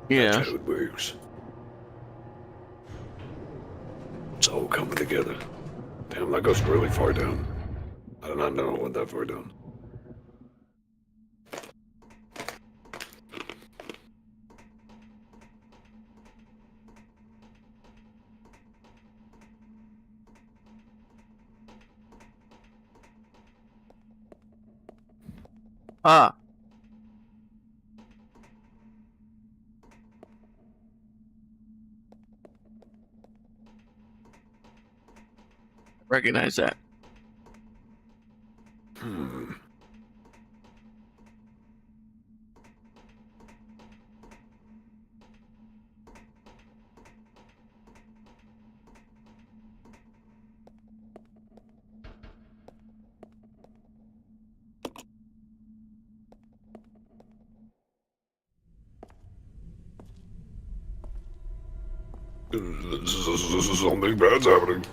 Yeah. That's how it works. It's all coming together. Damn, that goes really far down. I did not know it went that far down. Ah. Recognize that. Hmm. Something bad's happening.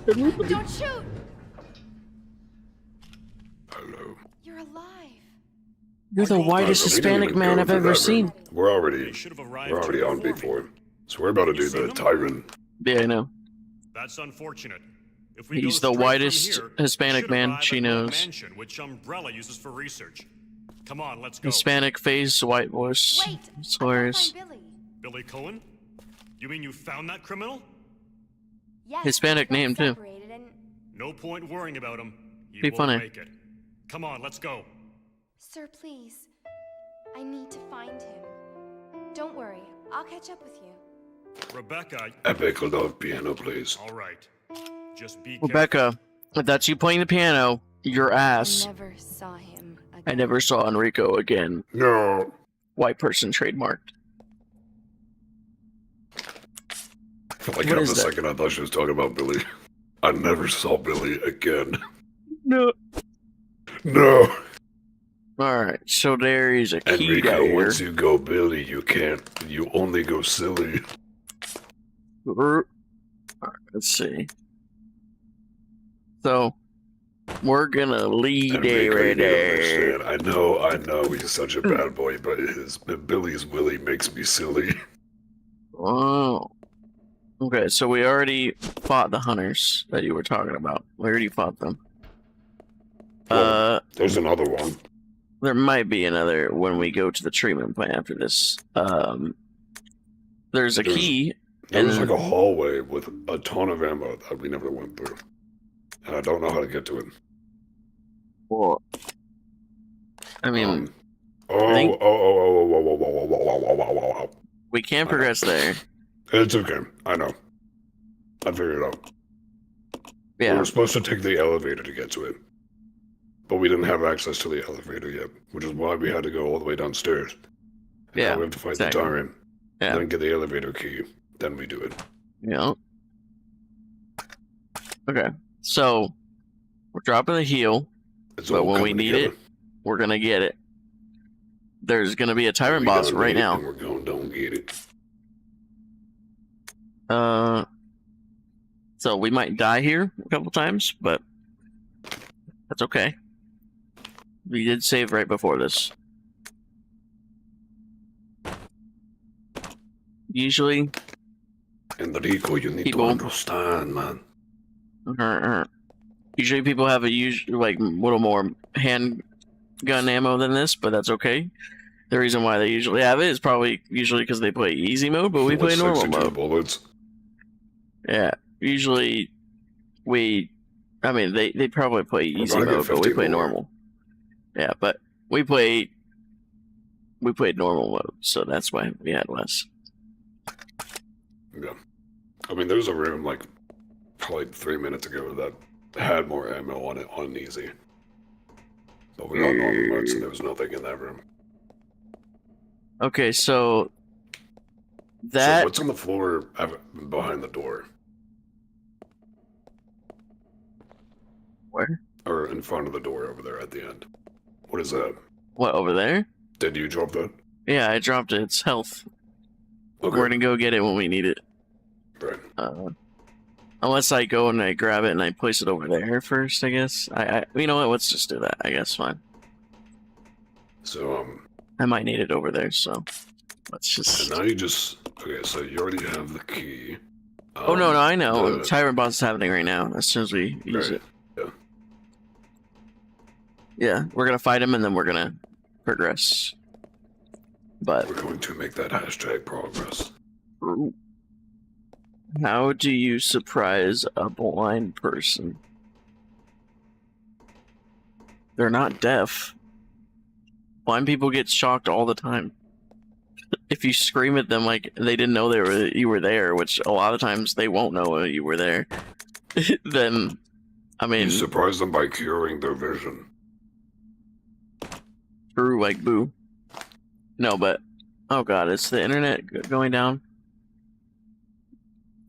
Don't shoot! Hello. You're alive. You're the whitest We didn't Hispanic even man go I've through ever that seen. room. We're already They should have arrived on before me. before. So we're about to do seen the him? Tyrant. Yeah, I know. That's unfortunate. If we He's go the straight whitest from here, Hispanic we should man arrive she at knows. One mansion, which Umbrella uses for research. Come on, let's go. Hispanic face, white voice. Wait, I gotta Swears. find Billy. Billy Cohen? You mean you found that criminal? Yes, Hispanic we got name, too. separated and... No point worrying about him. He Be won't funny. make it. Come on, let's go. Sir, please. I need to find him. Don't worry, I'll catch up with you. Rebecca. Epic love piano, please. All right. Just be careful. Rebecca, if that's you playing the piano, your ass. I never saw him again. I never saw Enrico again. No. White person trademarked. For like What half is a that? second, I thought she was talking about Billy. I never saw Billy again. No. No. Alright, so there is a key Enrico, down here. once you go Billy, you can't. You only go silly. Alright, let's see. So, we're gonna lead Enrico, you right don't there. understand. I know, he's such a bad boy, but Billy's Willie makes me silly. Oh. Okay, so we already fought the hunters that you were talking about. We already fought them. Well, there's another one. There might be another when we go to the treatment plant after this. There's a key. There's and like a hallway with a ton of ammo that we never went through. And I don't know how to get to it. Well, I mean, Oh, we can progress there. It's okay. I know. I figured it out. We Yeah, were supposed to take the elevator to get to it. But we didn't have access to the elevator yet, which is why we had to go all the way downstairs. And Yeah, now we have to fight exactly. the Tyrant. Yeah. Then get the elevator key. Then we do it. yeah. Okay, so we're dropping the heel, It's but all when we coming need together. it, we're gonna get it. There's gonna be a tyrant We boss don't right need it, now. and we're going, don't get it. So we might die here a couple times, but that's okay. We did save right before this. Usually, Enrico, you need People- to understand, man. usually people have a like little more handgun ammo than this, but that's okay. The reason why they usually have it is probably usually because they play easy mode, but we play With normal 62 mode. bullets. Yeah, usually they probably play easy gonna get mode, but we 50 play more. normal. Yeah, but we played normal mode, so that's why we had less. Yeah. I mean, there's a room like probably 3 minutes ago that had more ammo on it on easy. But we got normal mode, so there was nothing in that room. Okay, so So that what's on the floor behind the door? where? Or in front of the door over there at the end? What is that? What over there? Did you drop that? Yeah, I dropped it. It's health. Okay. We're gonna go get it when we need it. Right. Unless I go and I grab it and I place it over there first, I guess. You know what? Let's just do that. I guess fine. So, I might need it over there, so let's and just. now you just... Okay, so you already have the key. Oh no, I know. the- Tyrant boss is happening right now. As soon as we use Right. it. Yeah. Yeah, we're gonna fight him and then we're gonna progress. But We're going to make that hashtag progress. how do you surprise a blind person? They're not deaf. Blind people get shocked all the time. If you scream at them like they didn't know you were there, which a lot of times they won't know you were there, then I mean, You surprise them by curing their vision. true like boo. No, but oh god, it's the internet going down.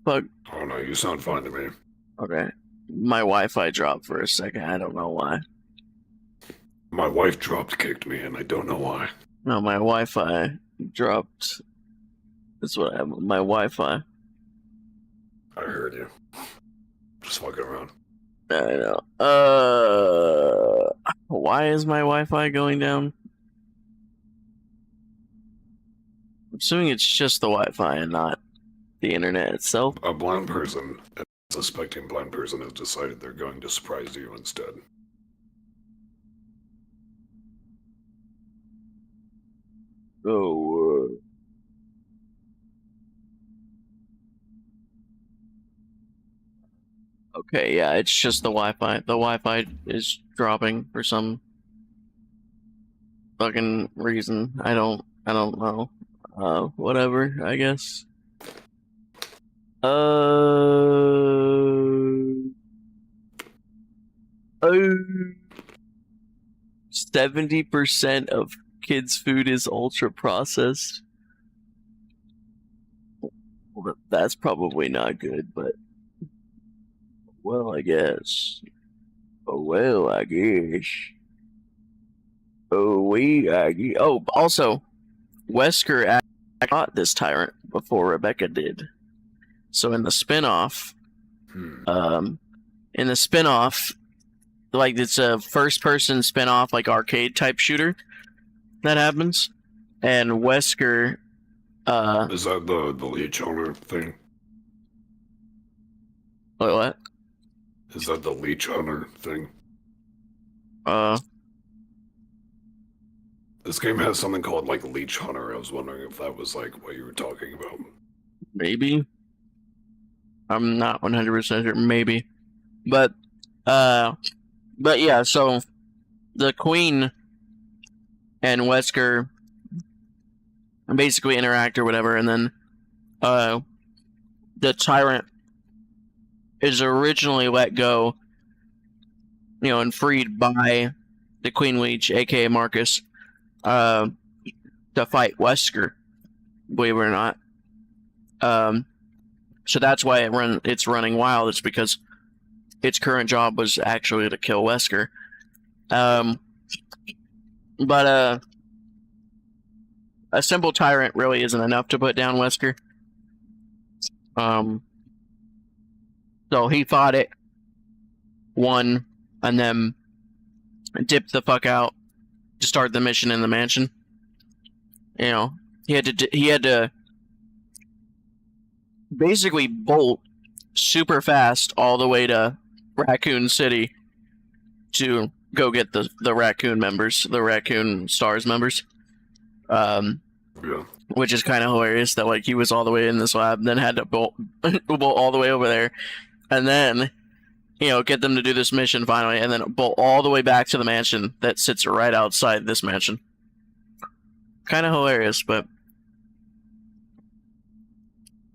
Fuck. Oh no, you sound fine to me. Okay, my Wi-Fi dropped for a second. I don't know why. My wife kicked me, and I don't know why. No, my Wi-Fi dropped. That's what happened. My Wi-Fi. I heard you. Just fucking around. I know. Why is my Wi-Fi going down? I'm assuming it's just the Wi-Fi and not the internet itself. A blind person, a suspecting blind person, has decided they're going to surprise you instead. Oh. Okay, yeah, it's just the Wi-Fi. The Wi-Fi is dropping for some fucking reason. I don't know. Whatever, I guess. 70% of kids' food is ultra processed. Well, that's probably not good, but well, I guess. Oh, I guess. Oh, also, Wesker got this Tyrant before Rebecca did. So in the spinoff, like it's a first-person spinoff, like arcade type shooter that happens, and Wesker. Is that the Leech Hunter thing? What? Is that the Leech Hunter thing? This game has something called like Leech Hunter. I was wondering if that was like what you were talking about. Maybe. I'm not 100% sure. Maybe, but yeah. So the Queen and Wesker basically interact or whatever, and then the Tyrant is originally let go, and freed by the Queen Leech, aka Marcus, to fight Wesker, believe it or not. So that's why it's running wild. It's because its current job was actually to kill Wesker. But a simple Tyrant really isn't enough to put down Wesker. So he fought it, won, and then dipped the fuck out to start the mission in the mansion. He had to basically bolt super fast all the way to Raccoon City to go get the Raccoon members, the Raccoon Stars members. Yeah. Which is kind of hilarious that like he was all the way in this lab, then had to bolt all the way over there, and then get them to do this mission finally, and then bolt all the way back to the mansion that sits right outside this mansion. Kind of hilarious, but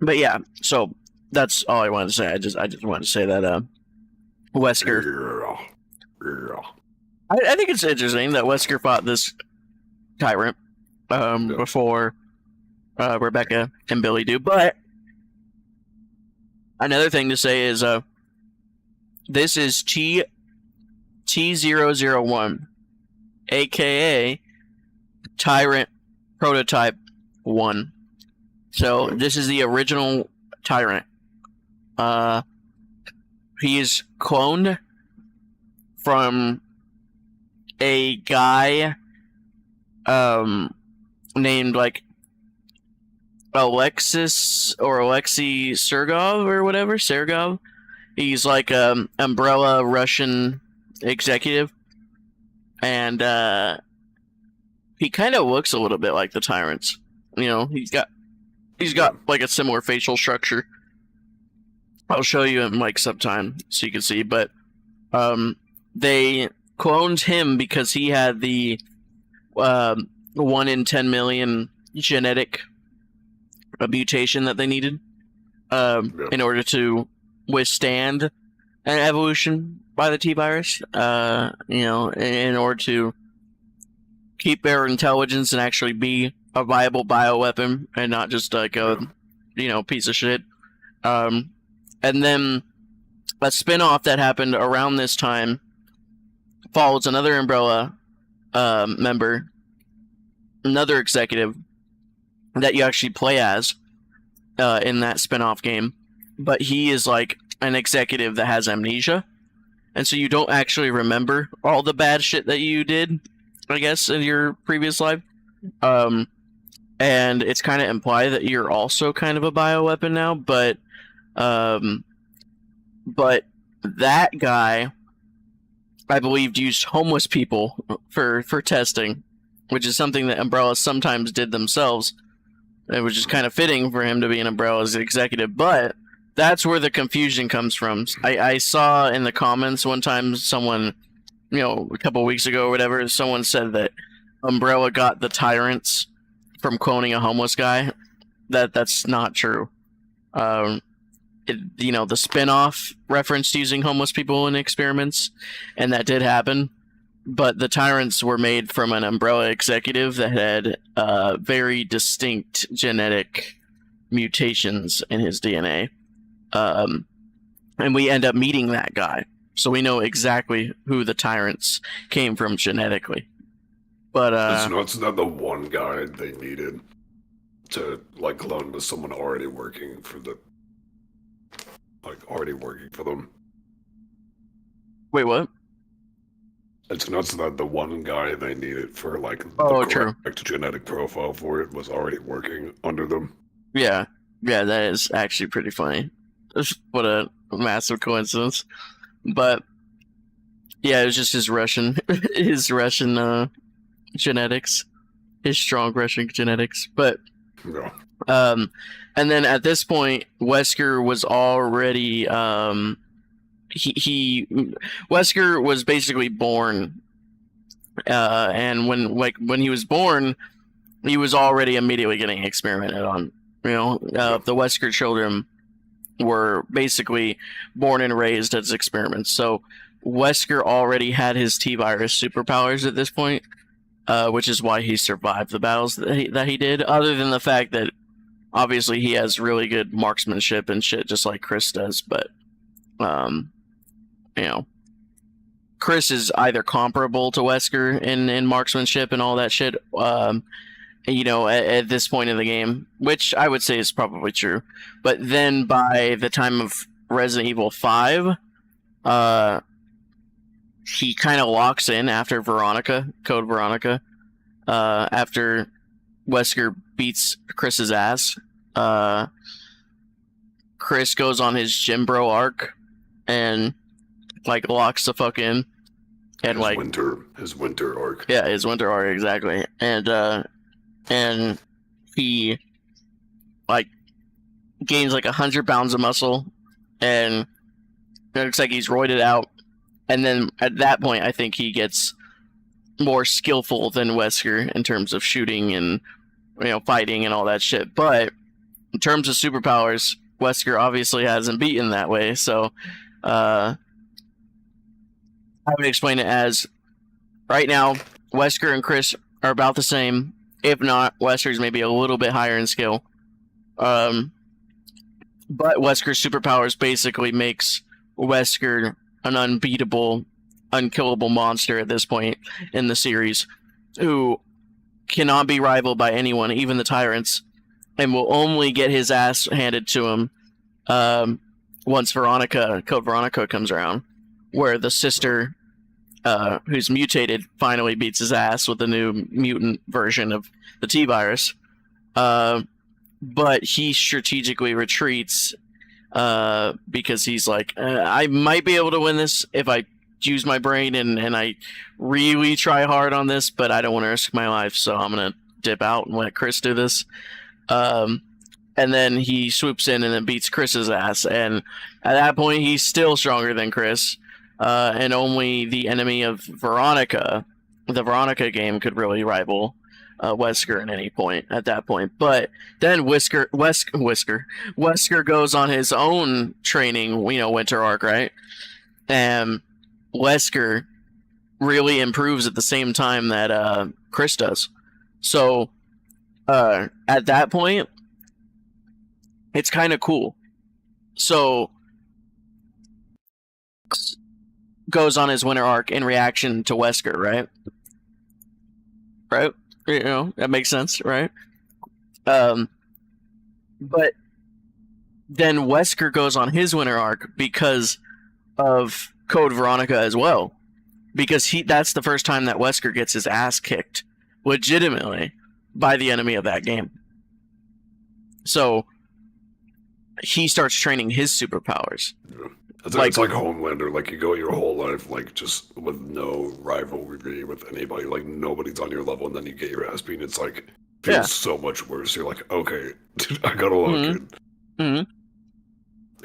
yeah. So that's all I wanted to say. I just wanted to say that Wesker. Yeah. I think it's interesting that Wesker fought this Tyrant before Rebecca and Billy do. But another thing to say is this is T001, aka Tyrant Prototype 1. So this is the original Tyrant. He is cloned from a guy named like Alexis or Alexei Sergov or whatever. Sergov. He's like Umbrella Russian executive, and he kind of looks a little bit like the Tyrants. He's got like a similar facial structure. I'll show you him like sometime so you can see. But they cloned him because he had the 1 in 10 million genetic mutation that they needed in order to withstand an evolution by the T-virus. In order to keep their intelligence and actually be a viable bioweapon and not just like a piece of shit. And then a spin-off that happened around this time follows another Umbrella member, another executive that you actually play as in that spin-off game. But he is like an executive that has amnesia, and so you don't actually remember all the bad shit that you did, I guess, in your previous life. and it's kind of implied that you're also kind of a bioweapon now, but that guy, I believe, used homeless people for testing, which is something that Umbrella sometimes did themselves. It was just kind of fitting for him to be an Umbrella's executive, but that's where the confusion comes from. I saw in the comments one time someone, a couple weeks ago or whatever, someone said that Umbrella got the Tyrants from cloning a homeless guy. That's not true. The spin-off referenced using homeless people in experiments, and that did happen. But the Tyrants were made from an Umbrella executive that had very distinct genetic mutations in his DNA. And we end up meeting that guy. So we know exactly who the Tyrants came from genetically. But it's not the one guy they needed to clone with someone already working for them. Wait, what? It's not that the one guy they needed for the true. correct genetic profile for it was already working under them. Yeah, that is actually pretty funny. What a massive coincidence. But yeah, it was just his Russian genetics, his strong Russian genetics. But Yeah. and then at this point, Wesker was already Wesker was basically born, and when he was born, he was already immediately getting experimented on. The Wesker children were basically born and raised as experiments. So Wesker already had his T-virus superpowers at this point, which is why he survived the battles that he did. Other than the fact that obviously he has really good marksmanship and shit, just like Chris does. But Chris is either comparable to Wesker in marksmanship and all that shit. At this point in the game, which I would say is probably true. But then by the time of Resident Evil 5, he kind of locks in after Code Veronica, after Wesker beats Chris's ass. Chris goes on his Gym Bro arc and locks the fuck in. And his winter arc. Yeah, his winter arc, exactly. And he gains 100 pounds of muscle, and it looks like he's roided out. And then at that point, I think he gets more skillful than Wesker in terms of shooting and fighting and all that shit. But in terms of superpowers, Wesker obviously hasn't beaten that way. So I would explain it as right now, Wesker and Chris are about the same. If not, Wesker's maybe a little bit higher in skill. But Wesker's superpowers basically makes Wesker an unbeatable, unkillable monster at this point in the series, who cannot be rivaled by anyone, even the Tyrants, and will only get his ass handed to him once Code Veronica comes around, where the sister, who's mutated, finally beats his ass with the new mutant version of the T-virus. But he strategically retreats because he's like, I might be able to win this if I use my brain and I really try hard on this, but I don't want to risk my life, so I'm going to dip out and let Chris do this. And then he swoops in and then beats Chris's ass, and at that point he's still stronger than Chris. And only the enemy of Veronica, the Veronica game, could really rival Wesker at any point at that point. But then Wesker goes on his own training, winter arc, right? And Wesker really improves at the same time that Chris does. So at that point, it's kind of cool. So goes on his winter arc in reaction to Wesker, right? Right? That makes sense, right? But then Wesker goes on his winter arc because of Code Veronica as well. Because that's the first time that Wesker gets his ass kicked legitimately by the enemy of that game. So he starts training his superpowers. Yeah. It's like Homelander. Like, you go your whole life, like, just with no rivalry with anybody. Like, nobody's on your level, and then you get your ass beaten. It's like, feels so much worse. You're like, okay, I gotta lock in. Mm-hmm.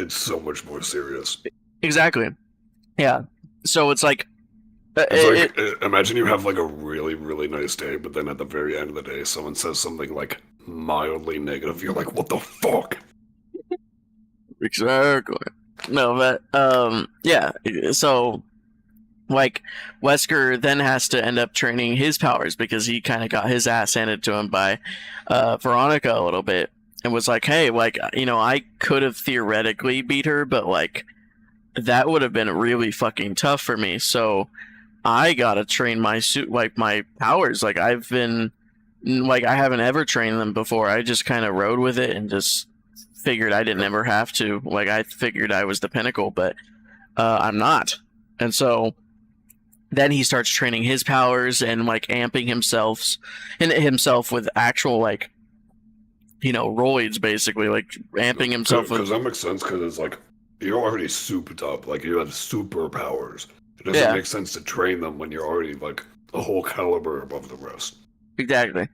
It's so much more serious. Exactly. Yeah. So it's like... imagine you have, like, a really, really nice day, but then at the very end of the day, someone says something, like, mildly negative. You're like, what the fuck? Exactly. No, but yeah. So, like, Wesker then has to end up training his powers because he kind of got his ass handed to him by Veronica a little bit, and was like, hey, like, you know, I could have theoretically beat her, but like, that would have been really fucking tough for me. So I gotta train my my powers. Like, I haven't ever trained them before. I just kind of rode with it and just figured I didn't ever have to. Like, I figured I was the pinnacle, but I'm not. And so then he starts training his powers and like amping himself with actual, like, you know, roids, basically, like amping himself with... Because that makes sense, because it's like, you're already souped up, like, you have superpowers. It doesn't make sense to train them when you're already like a whole caliber above the rest. Exactly.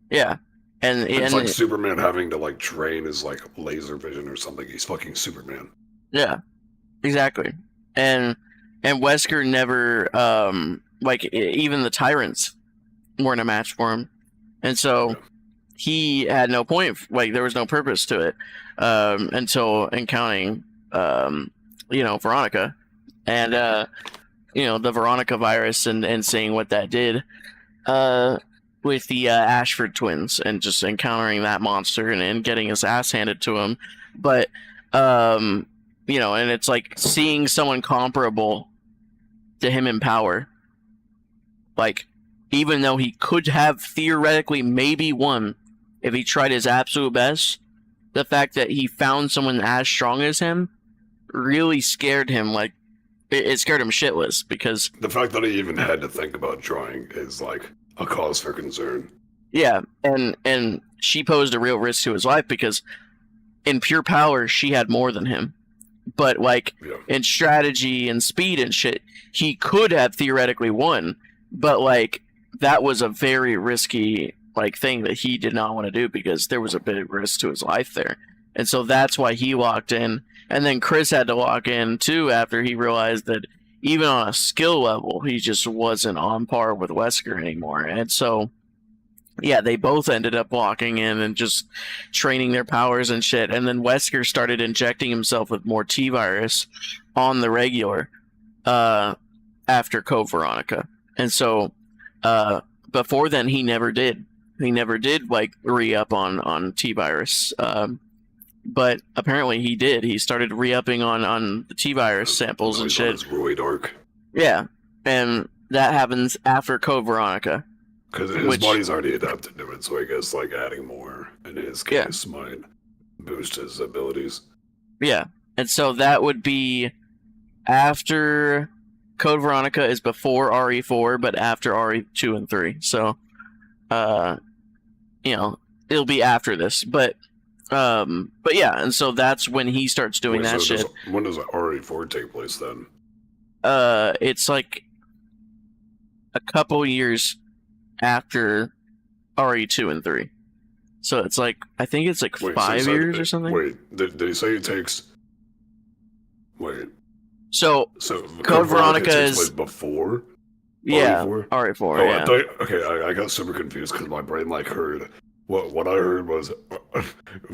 Yeah. And it's like Superman having to like train his like laser vision or something. He's fucking Superman. Yeah, exactly. And Wesker never like, even the Tyrants weren't a match for him, and so he had no point. Like, there was no purpose to it until encountering you know, Veronica, and you know, the Veronica virus, and seeing what that did. With the Ashford twins, and just encountering that monster and getting his ass handed to him. But, you know, and it's like seeing someone comparable to him in power. Like, even though he could have theoretically maybe won if he tried his absolute best, the fact that he found someone as strong as him really scared him. Like, it scared him shitless, because... The fact that he even had to think about trying is, like, a cause for concern. Yeah, and she posed a real risk to his life, because in pure power, she had more than him. But, like, in strategy and speed and shit, he could have theoretically won. But, like, that was a very risky, like, thing that he did not want to do, because there was a big risk to his life there. And so that's why he walked in. And then Chris had to walk in, too, after he realized that even on a skill level, he just wasn't on par with Wesker anymore. And so, yeah, they both ended up walking in and just training their powers and shit. And then Wesker started injecting himself with more T-virus on the regular after Code Veronica. And so, before then, he never did. He never did, like, re-up on T-virus. But apparently he did. He started re-upping on the T-virus samples and shit. Roid arc. Yeah, and that happens after Code Veronica. Because his body's already adapted to it, so I guess, like, adding more in his case might boost his abilities. Yeah, and so that would be after Code Veronica is before RE4, but after RE2 and 3. So, you know, it'll be after this, but yeah, and so that's when he starts doing that shit. When does RE4 take place then? It's like a couple years after RE2 and 3. So it's like, I think it's like 5 years or something. Wait, did he say it takes... Wait. So Code Veronica is... before? Yeah, RE4? RE4, oh, yeah. I got super confused because my brain, like, heard... What I heard was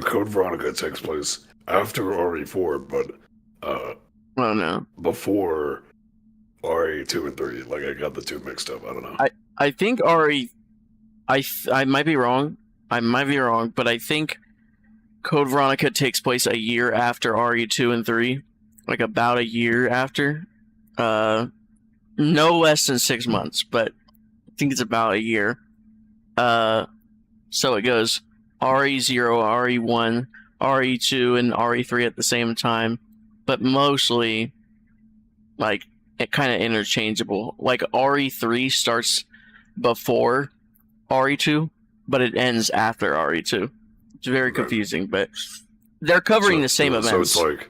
Code Veronica takes place after RE4, but oh no, before RE2 and 3. Like, I got the two mixed up. I don't know. I think I might be wrong. But I think Code Veronica takes place a year after RE2 and 3, like about a year after. No less than 6 months, but I think it's about a year. So it goes RE0, RE1, RE2, and RE3 at the same time, but mostly, like, it kind of interchangeable. Like, RE3 starts before RE2, but it ends after RE2. It's very confusing, but they're covering the same events. So it's like,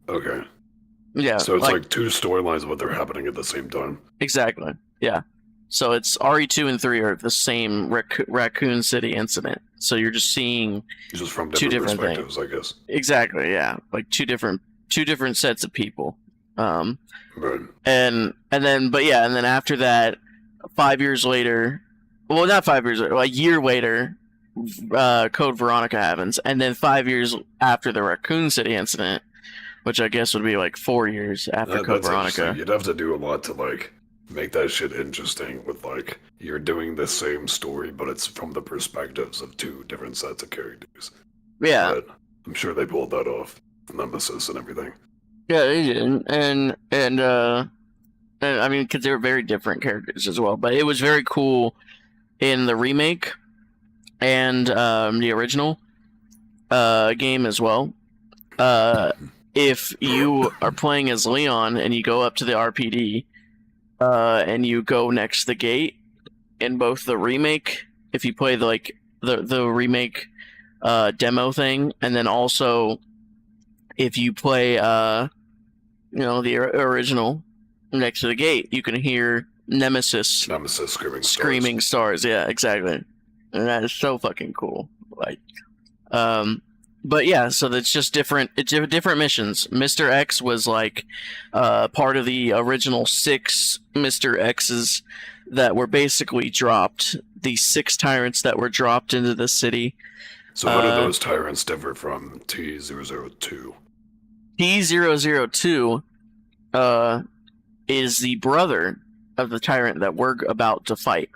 okay. Yeah. So it's like two storylines, but they're happening at the same time. Exactly. Yeah. So it's RE2 and 3 are the same Raccoon City incident. So you're just seeing Just from two different different perspectives, I guess. exactly, yeah, like two different sets of people. Right. And then after that, 5 years later, well, not 5 years later, a year later, Code Veronica happens, and then 5 years after the Raccoon City incident, which I guess would be like 4 years after Code Veronica. You'd have to do a lot to like make that shit interesting with like you're doing the same story, but it's from the perspectives of two different sets of characters. Yeah, But I'm sure they pulled that off, Nemesis and everything. yeah, they did, and I mean, because they were very different characters as well. But it was very cool in the remake and the original game as well. If you are playing as Leon and you go up to the RPD and you go next to the gate in both the remake, if you play the remake demo thing, and then also if you play the original next to the gate, you can hear Nemesis screaming stars. Yeah, exactly. And that is so fucking cool. Like, but yeah, so that's just different. It's different missions. Mr. X was like part of the original 6 Mr. X's that were basically dropped. The 6 tyrants that were dropped into the city. So how do those tyrants differ from T002? T002 is the brother of the tyrant that we're about to fight.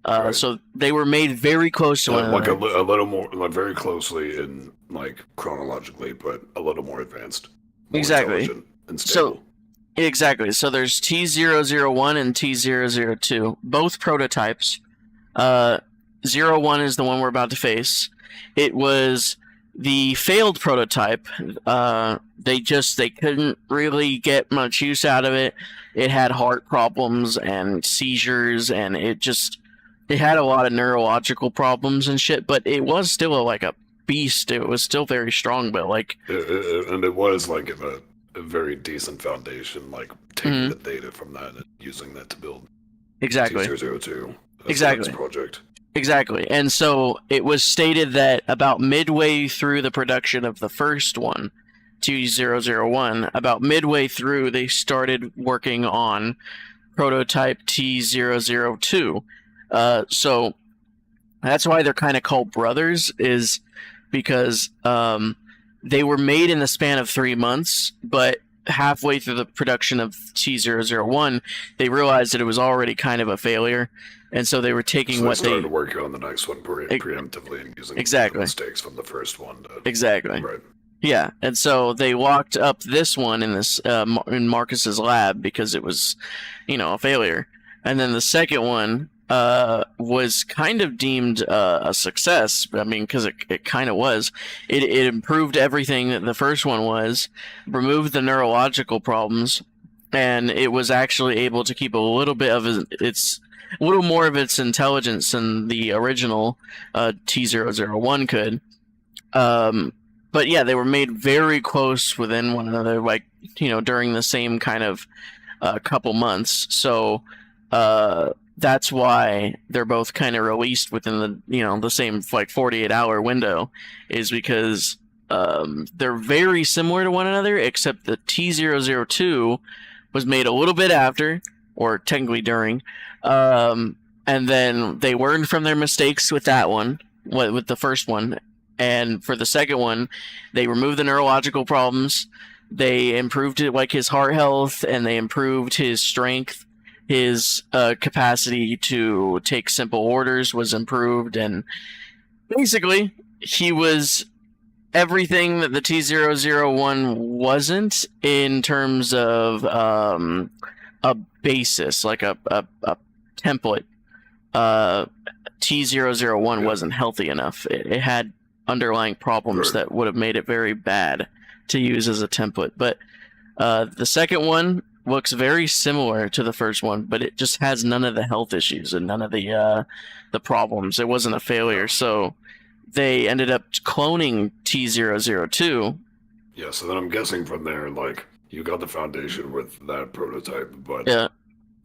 Right. So they were made very close to one another. Like a little more, like very closely in like chronologically, but a little more advanced. More Exactly. And stable. Exactly. So there's T001 and T002, both prototypes. 01 is the one we're about to face. It was the failed prototype. They couldn't really get much use out of it. It had heart problems and seizures, and it had a lot of neurological problems and shit, but it was still like a beast. It was still very strong, but like... and it was like a very decent foundation, like taking the data from that and using that to build exactly T002 exactly project. Exactly. And so it was stated that about midway through the production of the first one, T001, about midway through, they started working on prototype T002. So that's why they're kind of called brothers, is because they were made in the span of 3 months, but halfway through the production of T001, they realized that it was already kind of a failure. And so they were taking they started working on the next one preemptively and using the mistakes from the first one. Exactly. Right. Yeah, and so they locked up this one in in Marcus's lab because it was, a failure. And then the second one was kind of deemed a success. I mean, because it kind of was. It improved everything that the first one was, removed the neurological problems, and it was actually able to keep a little bit of a little more of its intelligence than the original T001 could. But yeah, they were made very close within one another, like, during the same kind of couple months. So that's why they're both kind of released within the same 48-hour window, is because they're very similar to one another, except the T002 was made a little bit after, or technically during, and then they learned from their mistakes with that one, with the first one, and for the second one, they removed the neurological problems, they improved it, like his heart health, and they improved his strength, his capacity to take simple orders was improved, and basically, he was everything that the T001 wasn't in terms of a basis, like a template. T001 wasn't healthy enough. It had underlying problems that would have made it very bad to use as a template. But the second one looks very similar to the first one, but it just has none of the health issues and none of the problems. It wasn't a failure, so they ended up cloning T002. Yeah, so then I'm guessing from there, like, you got the foundation with that prototype, but Yeah,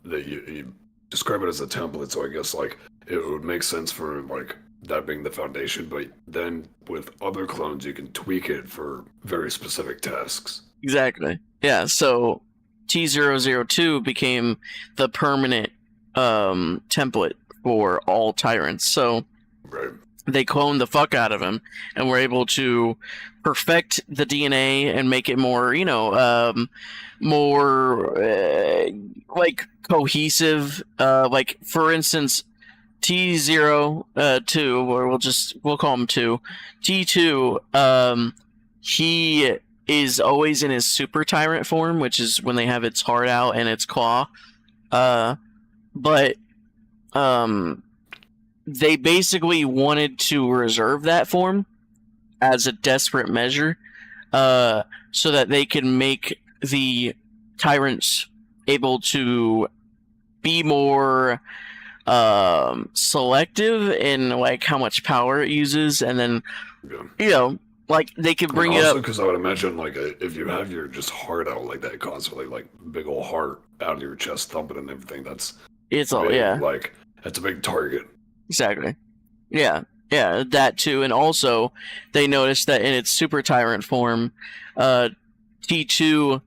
you describe it as a template, so I guess, like, it would make sense for, like, that being the foundation, but then with other clones, you can tweak it for very specific tasks. exactly. Yeah, so T002 became the permanent template for all Tyrants. So Right. they cloned the fuck out of him and were able to perfect the DNA and make it more, more like cohesive. Like for instance, T02, or we'll call him 2. T2, he is always in his super tyrant form, which is when they have its heart out and its claw. But they basically wanted to reserve that form as a desperate measure, so that they could make the tyrants able to be more selective in like how much power it uses, and then like they could bring it also, up. because I would imagine, like, if you have your just heart out like that constantly, like big old heart out of your chest thumping and everything, It's all big, like that's a big target. Exactly. Yeah, that too. And also, they noticed that in its super tyrant form, T2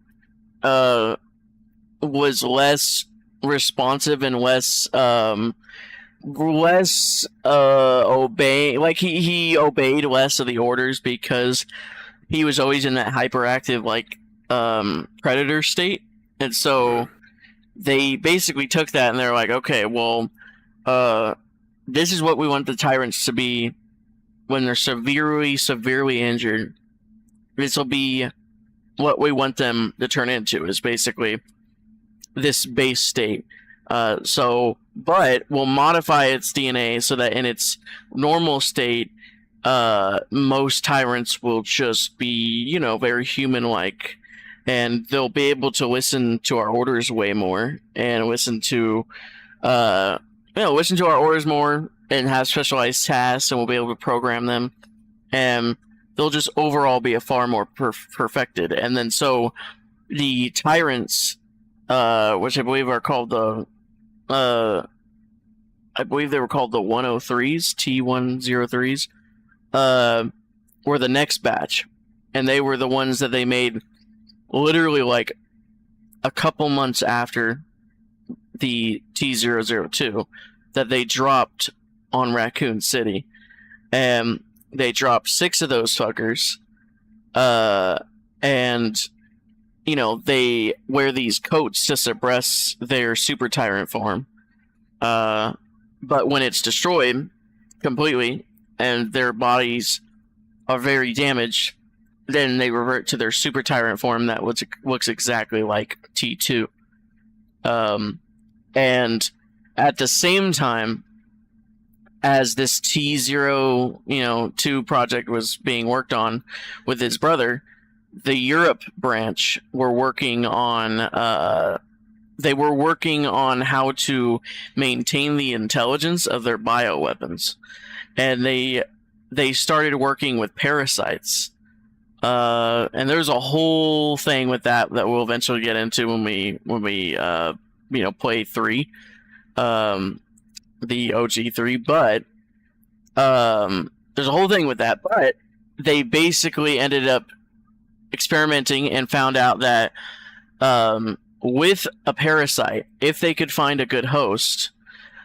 was less responsive and less obey. Like he obeyed less of the orders because he was always in that hyperactive like predator state, and so they basically took that and they're like, okay, well, this is what we want the tyrants to be when they're severely injured. This will be what we want them to turn into, is basically this base state. But we'll modify its DNA so that in its normal state, most tyrants will just be, very human-like, and they'll be able to listen to our orders way more and listen to our orders more and have specialized tasks, and we'll be able to program them, and they'll just overall be a far more perfected. And then so the tyrants, which I believe are called the I believe they were called the 103s, T103s, were the next batch, and they were the ones that they made literally like a couple months after the T002 that they dropped on Raccoon City, and they dropped 6 of those fuckers, and they wear these coats to suppress their super tyrant form, but when it's destroyed completely and their bodies are very damaged, then they revert to their super tyrant form that looks exactly like T2. And at the same time as this T0, 2 project was being worked on with his brother, the Europe branch were working on how to maintain the intelligence of their bioweapons, and they started working with parasites. And there's a whole thing with that we'll eventually get into when we play 3, the OG 3. But there's a whole thing with that. But they basically ended up experimenting and found out that with a parasite, if they could find a good host,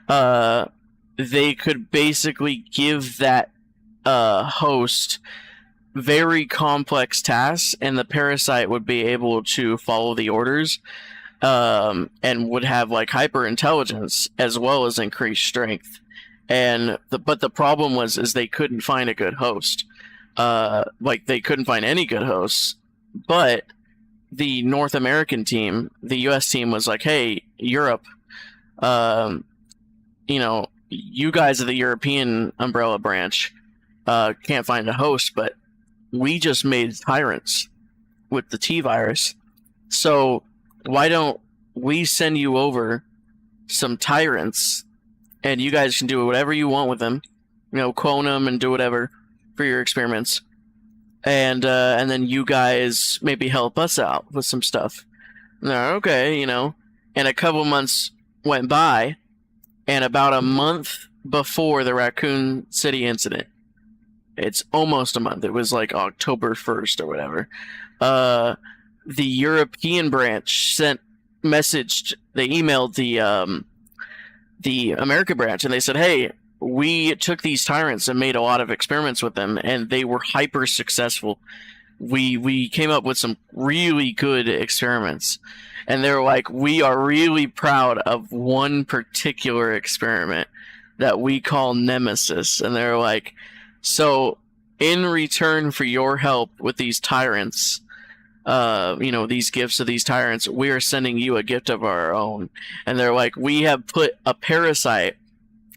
they could basically give that host very complex tasks, and the parasite would be able to follow the orders, and would have like hyper intelligence as well as increased strength. But the problem is they couldn't find a good host. They couldn't find any good hosts. But the North American team, the US team, was like, hey, Europe, you guys of the European umbrella branch can't find a host, but we just made tyrants with the T virus. So why don't we send you over some tyrants, and you guys can do whatever you want with them, clone them and do whatever for your experiments, and then you guys maybe help us out with some stuff. And they're like, okay, and a couple months went by, and about a month before the Raccoon City incident, it's almost a month, it was like October 1st or whatever, the European branch they emailed the American branch, and they said, hey, we took these tyrants and made a lot of experiments with them, and they were hyper successful. We came up with some really good experiments. And they were like, we are really proud of one particular experiment that we call Nemesis. And they're like, so in return for your help with these tyrants, these gifts of these tyrants, we are sending you a gift of our own. And they're like, we have put a parasite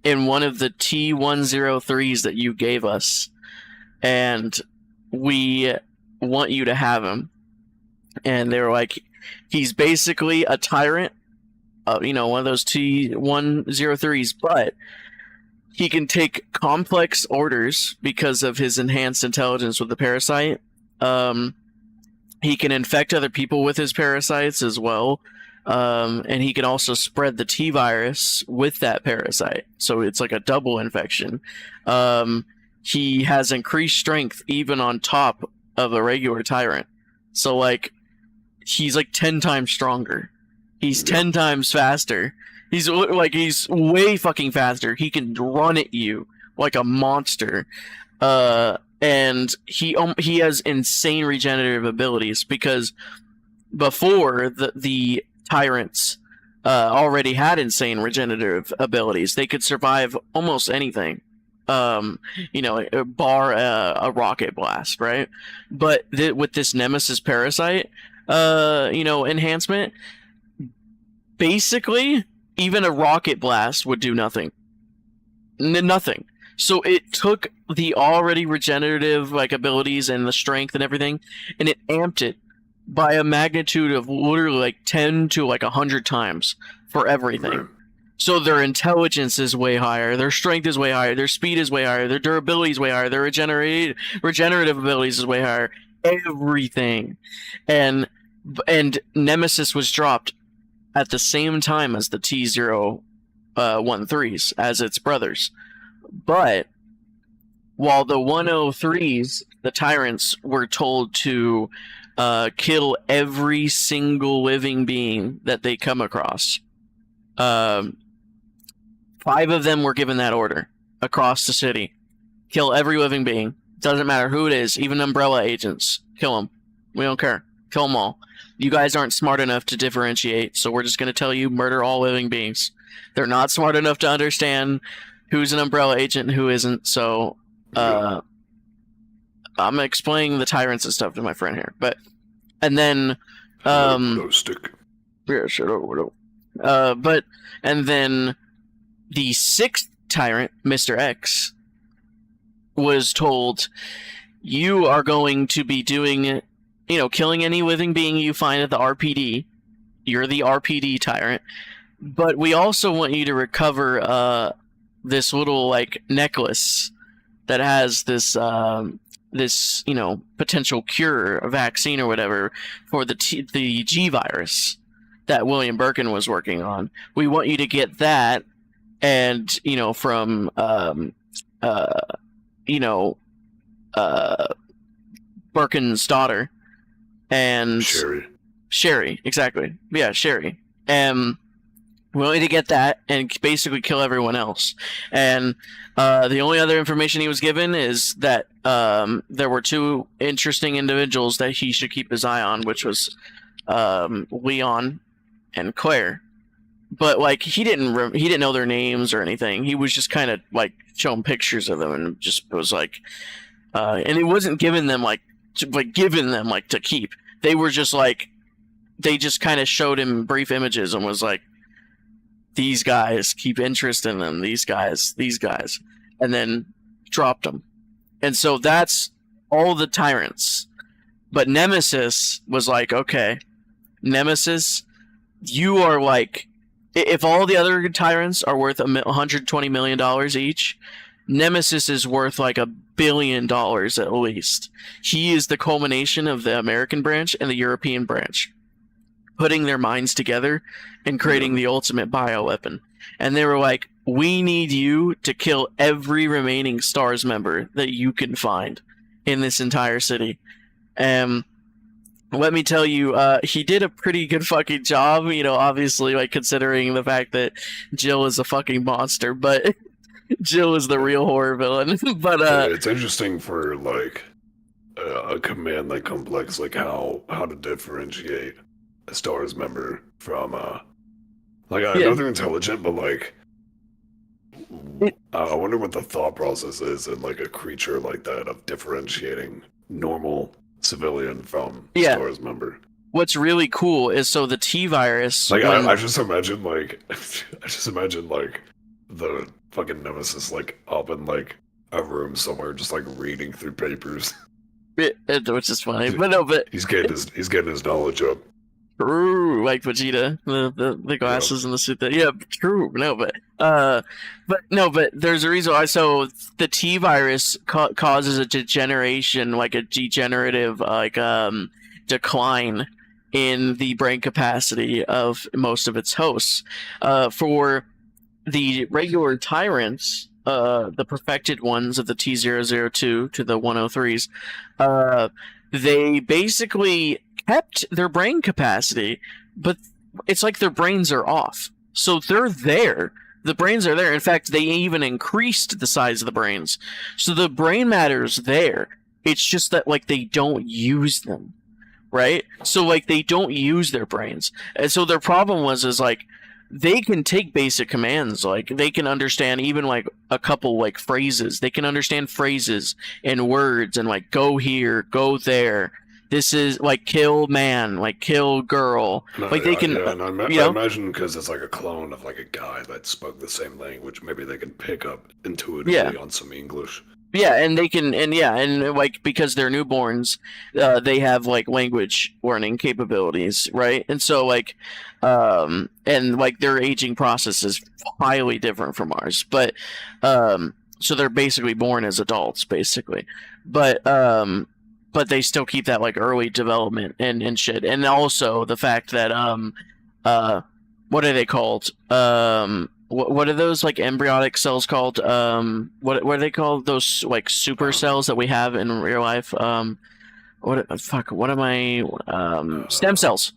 in one of the T-103s that you gave us, and we want you to have him. And they were like, he's basically a tyrant, one of those T-103s, but he can take complex orders because of his enhanced intelligence with the parasite. He can infect other people with his parasites as well. And he can also spread the T-virus with that parasite. So it's like a double infection. He has increased strength even on top of a regular tyrant. So, like, he's like 10 times stronger. He's 10 times faster. He's way fucking faster. He can run at you like a monster. And he has insane regenerative abilities, because before the tyrants already had insane regenerative abilities. They could survive almost anything. Bar a rocket blast, right? But with this Nemesis parasite, enhancement, basically, even a rocket blast would do nothing. Nothing. So it took the already regenerative abilities and the strength and everything, and it amped it by a magnitude of literally 10 to 100 times for everything. So their intelligence is way higher, their strength is way higher, their speed is way higher, their durability is way higher, their regenerative abilities is way higher, everything. And Nemesis was dropped at the same time as the T-013s, as its brothers. But while the 103s, the tyrants, were told to kill every single living being that they come across, 5 of them were given that order across the city. Kill every living being. Doesn't matter who it is, even Umbrella agents. Kill them. We don't care. Kill them all. You guys aren't smart enough to differentiate, so we're just going to tell you murder all living beings. They're not smart enough to understand who's an Umbrella agent and who isn't, so I'm explaining the tyrants and stuff to my friend here. And then no stick. Yeah, shut up. And then the 6th tyrant, Mr. X, was told, you are going to be doing, killing any living being you find at the RPD. You're the RPD tyrant. But we also want you to recover this little necklace that has this potential cure, a vaccine or whatever for the G virus that William Birkin was working on. We want you to get that, and from Birkin's daughter and Sherry, exactly. Yeah, Sherry. We want you to get that and basically kill everyone else. And the only other information he was given is that there were 2 interesting individuals that he should keep his eye on, which was Leon and Claire. But he didn't know their names or anything. He was just kind of showing pictures of them, and just was and it wasn't giving them to keep. They were just they just kind of showed him brief images and was these guys, keep interest in them, these guys, and then dropped them. And so that's all the tyrants. But Nemesis was okay, Nemesis, you are like, if all the other tyrants are worth $120 million each, Nemesis is worth like $1 billion at least. He is the culmination of the American branch and the European branch, putting their minds together and creating the ultimate bioweapon. And they were like, we need you to kill every remaining STARS member that you can find in this entire city. Let me tell you, he did a pretty good fucking job, you know, obviously, like, considering the fact that Jill is a fucking monster, but Jill is the real horror villain. But it's interesting for like a command that complex, like how to differentiate a STARS member from like I know they're intelligent, but like I wonder what the thought process is in like a creature like that of differentiating normal civilian from STARS member. What's really cool is so the T virus. Like I just imagine like the fucking Nemesis like up in like a room somewhere, just like reading through papers. Which is funny, but no, but he's getting his knowledge up. True, like Vegeta, the glasses and the suit. True. No, but there's a reason why. So the T virus causes a degeneration, like a degenerative, like decline in the brain capacity of most of its hosts. For the regular tyrants, the perfected ones of the T002 to the 103s, they basically kept their brain capacity, but it's like their brains are off. So they're there. The brains are there. In fact, they even increased the size of the brains. So the brain matter's there. It's just that, like, they don't use them, right? So, like, they don't use their brains. And so their problem is like, they can take basic commands. Like, they can understand even, like, a couple, like, phrases. They can understand phrases and words and, like, go here, go there. This is like kill man, like kill girl. Like they can. Yeah, and I imagine because it's like a clone of like a guy that spoke the same language. Maybe they can pick up intuitively on some English. Yeah, and they can, and like because they're newborns, they have like language learning capabilities, right? And so like, and like their aging process is highly different from ours, but so they're basically born as adults, basically, but they still keep that like early development and shit. And also the fact that what are they called? What are those like embryonic cells called? What are they called? Those like super cells that we have in real life? Stem cells.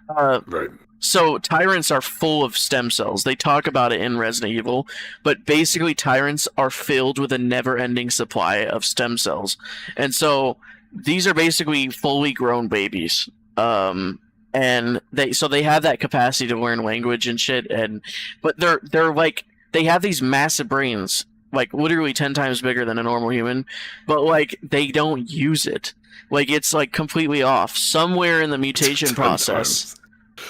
Right. So tyrants are full of stem cells. They talk about it in Resident Evil, but basically tyrants are filled with a never-ending supply of stem cells. And so these are basically fully grown babies. And they have that capacity to learn language and shit, but they're like, they have these massive brains, like literally 10 times bigger than a normal human, but like they don't use it. Like it's like completely off somewhere in the mutation process.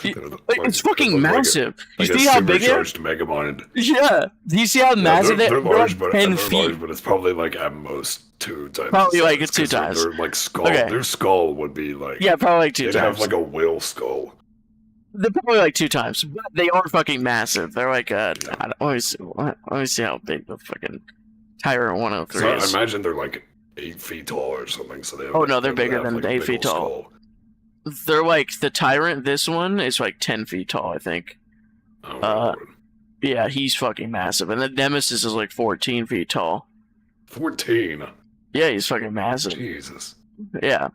It's fucking massive. You see how big it is? Megamind. Yeah. Do you see how massive they're large, but 10 they're feet. Large, but it's probably like at most 2 times. Probably like it's 2 times. Their like skull. Okay. Their skull would be like probably like 2 times. They'd have like a whale skull. They're probably like 2 times, but they are fucking massive. They're like let me see how big the fucking Tyrant 103 is. I imagine they're like 8 feet tall or something. So they have, no, they're bigger than 8 feet tall. Skull. They're like the Tyrant. This one is like 10 feet tall, I think. Yeah, he's fucking massive, and the Nemesis is like 14 feet tall. 14. Yeah, he's fucking massive. Jesus. Yeah.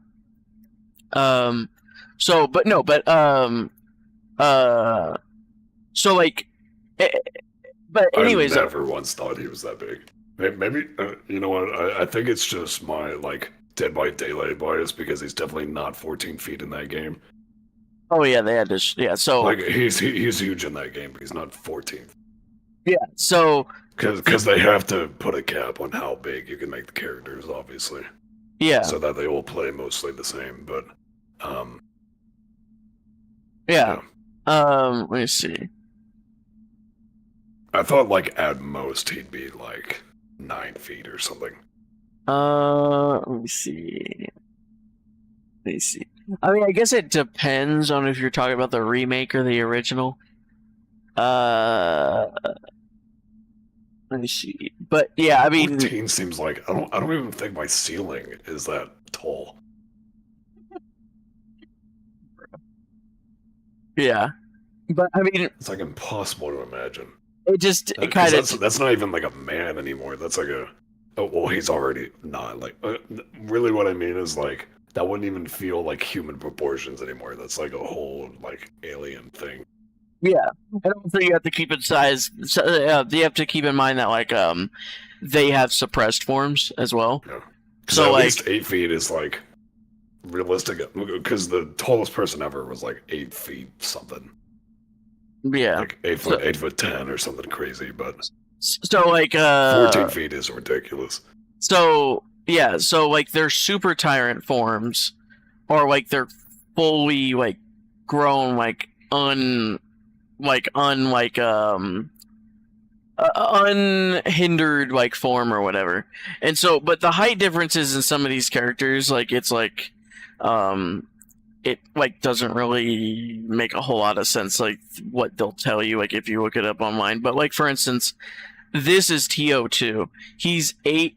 So like, but anyways, I never once thought he was that big. Maybe you know what? I think it's just my like Dead by Daylight bias because he's definitely not 14 feet in that game. Oh yeah, they had this. Yeah, so like he's huge in that game, but he's not 14. Yeah, so because they have to put a cap on how big you can make the characters, obviously. Yeah. So that they will play mostly the same, but yeah. Let me see. I thought like at most he'd be like 9 feet or something. Let me see. Let me see. I mean, I guess it depends on if you're talking about the remake or the original. Let me see. But yeah, I mean, 14 seems like I don't even think my ceiling is that tall. yeah. But I mean, It's like impossible to imagine. it 'Cause kind of that's not even like a man anymore. That's like a well, he's already not like really. What I mean is like that wouldn't even feel like human proportions anymore. That's like a whole like alien thing. yeah. And also you have to keep in size. So, you have to keep in mind that like they have suppressed forms as well. Yeah. Because So at like least 8 feet is like realistic. Because the tallest person ever was like 8 feet something. yeah. Like 8 foot, 8'10" or something crazy. But So like 14 feet is ridiculous. So yeah, so like their super tyrant forms are like they're fully like grown unhindered like form or whatever. And so but the height differences in some of these characters like it's like it like doesn't really make a whole lot of sense like what they'll tell you like if you look it up online. But like for instance, this is TO2. He's 8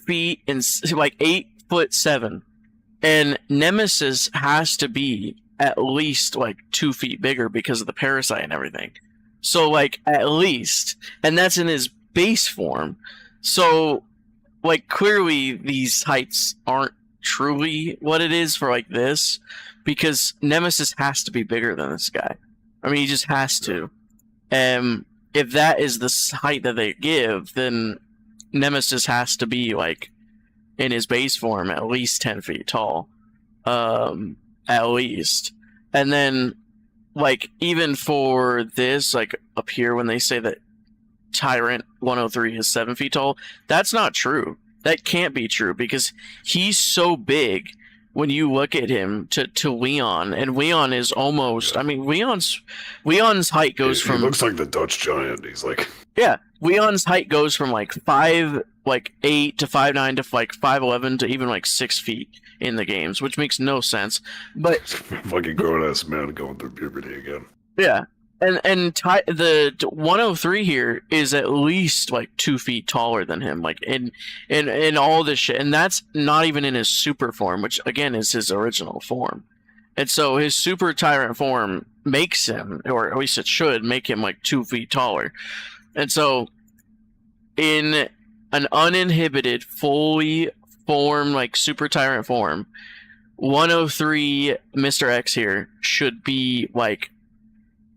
feet and like 8'7", and Nemesis has to be at least like 2 feet bigger because of the parasite and everything. So like at least, and that's in his base form. So like clearly these heights aren't truly what it is for like this, because Nemesis has to be bigger than this guy. I mean, he just has to. If that is the height that they give, then Nemesis has to be like in his base form at least 10 feet tall, at least. And then like even for this, like up here when they say that Tyrant 103 is 7 feet tall, that's not true. That can't be true because he's so big when you look at him to Leon, and Leon is almost. I mean, Leon's height goes He from. looks like the Dutch giant. He's like Yeah, Leon's height goes from like 5'8" to 5'9" to like 5'11" to even like 6 feet in the games, which makes no sense. But fucking grown ass man going through puberty again. yeah, and the 103 here is at least like 2 feet taller than him, like in all this shit, and that's not even in his super form, which again is his original form. And so his super tyrant form makes him, or at least it should make him like 2 feet taller. And so in an uninhibited, fully formed like super tyrant form, 103 Mr. X here should be like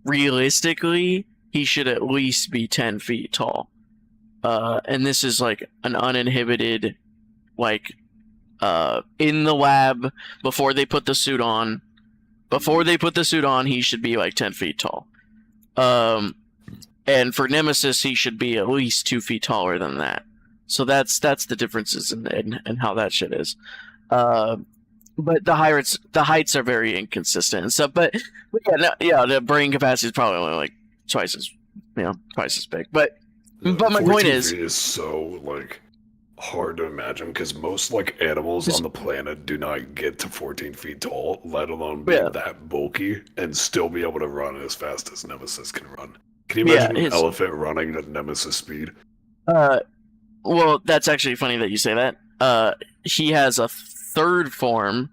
realistically, he should at least be 10 feet tall. And this is like an uninhibited, like, in the lab before they put the suit on. Before they put the suit on, he should be like 10 feet tall. And for Nemesis, he should be at least 2 feet taller than that. So that's the differences in how that shit is. But the heights are very inconsistent and stuff. But yeah, the brain capacity is probably only like twice as big. But my point is so like hard to imagine because most like animals on the planet do not get to 14 feet tall, let alone be that bulky and still be able to run as fast as Nemesis can run. Can you imagine an elephant running at Nemesis speed? Well, that's actually funny that you say that. He has a third form,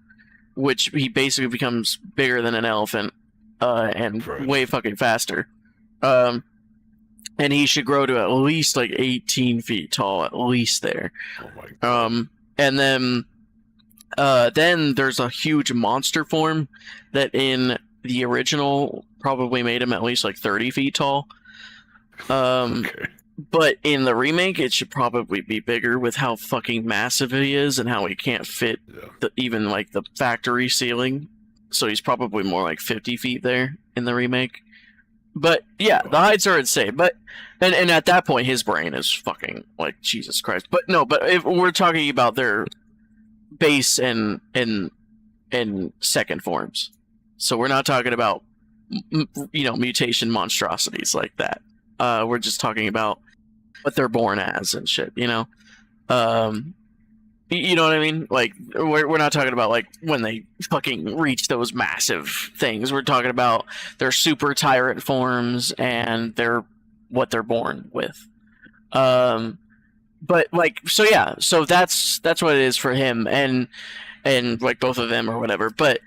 which he basically becomes bigger than an elephant, and way fucking faster. And he should grow to at least like 18 feet tall, at least there. Oh my god. And then there's a huge monster form that in the original probably made him at least like 30 feet tall. Okay. But in the remake, it should probably be bigger with how fucking massive he is and how he can't fit even like the factory ceiling. So he's probably more like 50 feet there in the remake. But yeah, the heights are insane. But and at that point, his brain is fucking like Jesus Christ. But no, but if we're talking about their base and second forms, so we're not talking about mutation monstrosities like that. We're just talking about what they're born as and shit, You know what I mean? Like, we're not talking about like when they fucking reach those massive things. We're talking about their super tyrant forms and what they're born with. But like, so yeah, so that's what it is for him and like both of them or whatever. But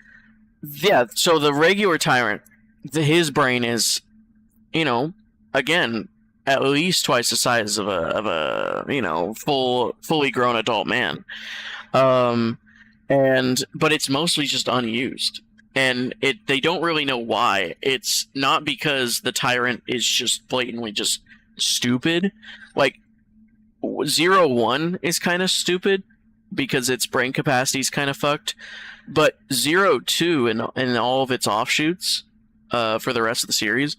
yeah, so the regular tyrant, his brain is, again, at least twice the size of a fully grown adult man. But it's mostly just unused, and they don't really know why. It's not because the tyrant is just blatantly just stupid. Like 0-1 is kind of stupid because its brain capacity is kind of fucked, but 0-2 and all of its offshoots for the rest of the series,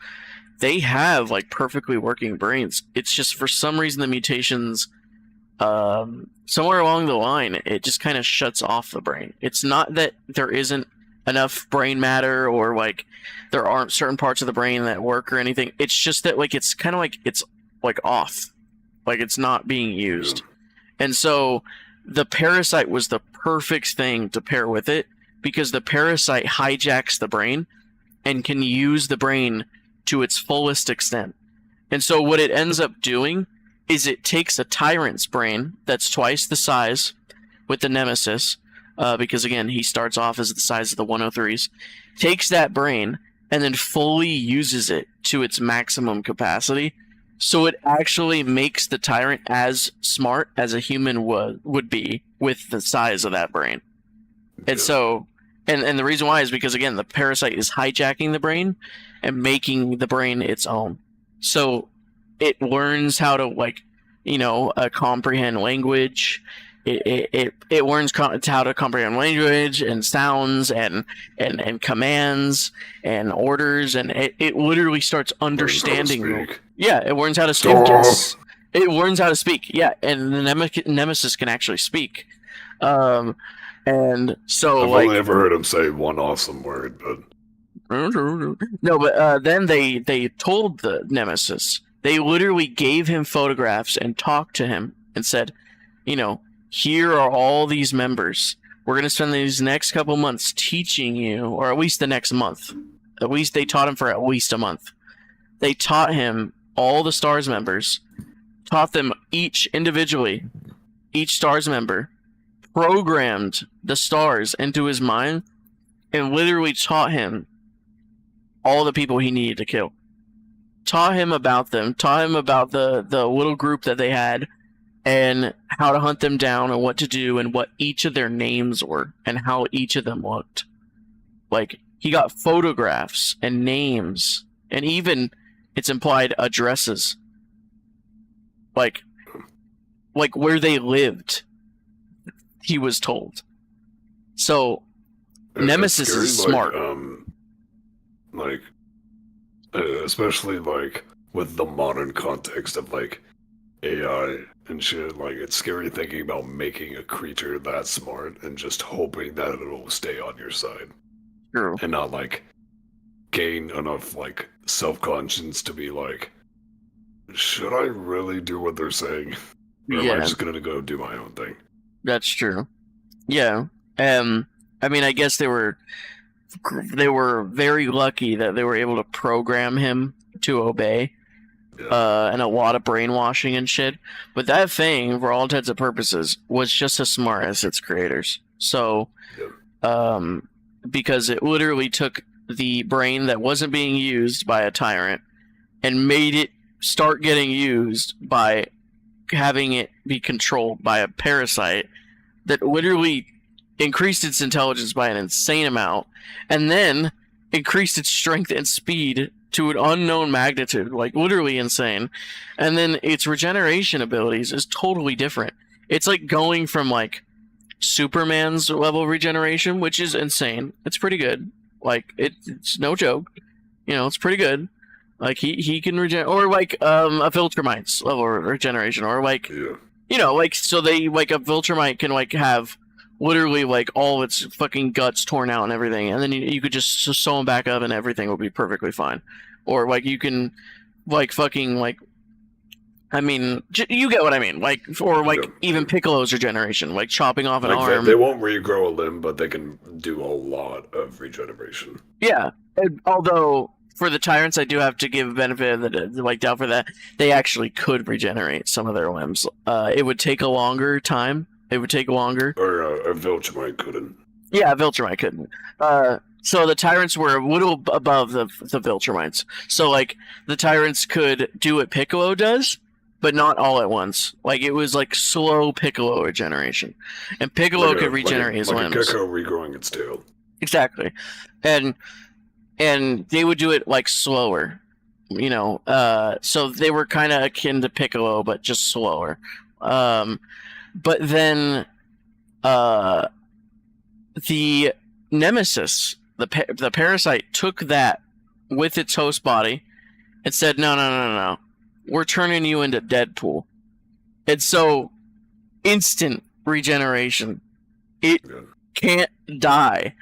they have like perfectly working brains. It's just for some reason the mutations somewhere along the line it just kind of shuts off the brain. It's not that there isn't enough brain matter or like there aren't certain parts of the brain that work or anything. It's just that like it's kind of like it's like off, like it's not being used. And so the parasite was the perfect thing to pair with it, because the parasite hijacks the brain and can use the brain to its fullest extent. And so what it ends up doing is it takes a tyrant's brain that's twice the size with the nemesis, because again, he starts off as the size of the 103s, takes that brain and then fully uses it to its maximum capacity. So it actually makes the tyrant as smart as a human would be with the size of that brain. And so, and the reason why is because, again, the parasite is hijacking the brain and making the brain its own. So it learns how to, like, comprehend language. It learns how to comprehend language and sounds and commands and orders, and it literally starts understanding. Yeah, it learns how to speak. Yes. It learns how to speak. Yeah, and the nemesis can actually speak. And so I've only ever heard him say one awesome word, but no, but then they told the nemesis. They literally gave him photographs and talked to him and said, here are all these members. We're going to spend these next couple months teaching you, or at least the next month. At least they taught him for at least a month. They taught him all the STARS members, taught them each individually, each STARS member, programmed the STARS into his mind, and literally taught him all the people he needed to kill. Taught him about them, taught him about the little group that they had, and how to hunt them down and what to do and what each of their names were and how each of them looked. Like, he got photographs and names and even, it's implied, addresses. Like where they lived, he was told. So Nemesis is smart. Especially like with the modern context of like AI and shit, like it's scary thinking about making a creature that smart and just hoping that it'll stay on your side. True. And not like gain enough like self-conscience to be like, should I really do what they're saying? Or am I just gonna go do my own thing? That's true. Yeah. I mean, I guess they were very lucky that they were able to program him to obey. Yeah. And a lot of brainwashing and shit. But that thing, for all intents and purposes, was just as smart as its creators. So, because it literally took the brain that wasn't being used by a tyrant and made it start getting used by having it be controlled by a parasite that literally increased its intelligence by an insane amount, and then increased its strength and speed to an unknown magnitude, like literally insane. And then its regeneration abilities is totally different. It's like going from like Superman's level of regeneration, which is insane. It's pretty good. Like it's no joke. It's pretty good. Like he can regenerate, or like a Viltrumite's level of regeneration, or like so they like a Viltrumite can like have literally like all its fucking guts torn out and everything, and then you could just sew them back up and everything will be perfectly fine. Or like you can like fucking like I mean, you get what I mean. Like, or like Yeah. even Piccolo's regeneration, like chopping off an Like arm. they won't regrow a limb, but they can do a lot of regeneration. Yeah. Although for the Tyrants, I do have to give benefit of the like doubt for that. They actually could regenerate some of their limbs. It would take a longer time. It would take longer. Or Viltrumite couldn't. Yeah, Viltrumite couldn't. So the Tyrants were a little above the Viltrumites. So like the Tyrants could do what Piccolo does, but not all at once. Like it was like slow Piccolo regeneration, and Piccolo could regenerate his limbs. Like a gecko regrowing its tail. Exactly, and they would do it like slower, you know. So they were kind of akin to Piccolo, but just slower. But then, the Nemesis, the parasite, took that with its host body and said, "No, we're turning you into Deadpool." And so, instant regeneration. It can't die.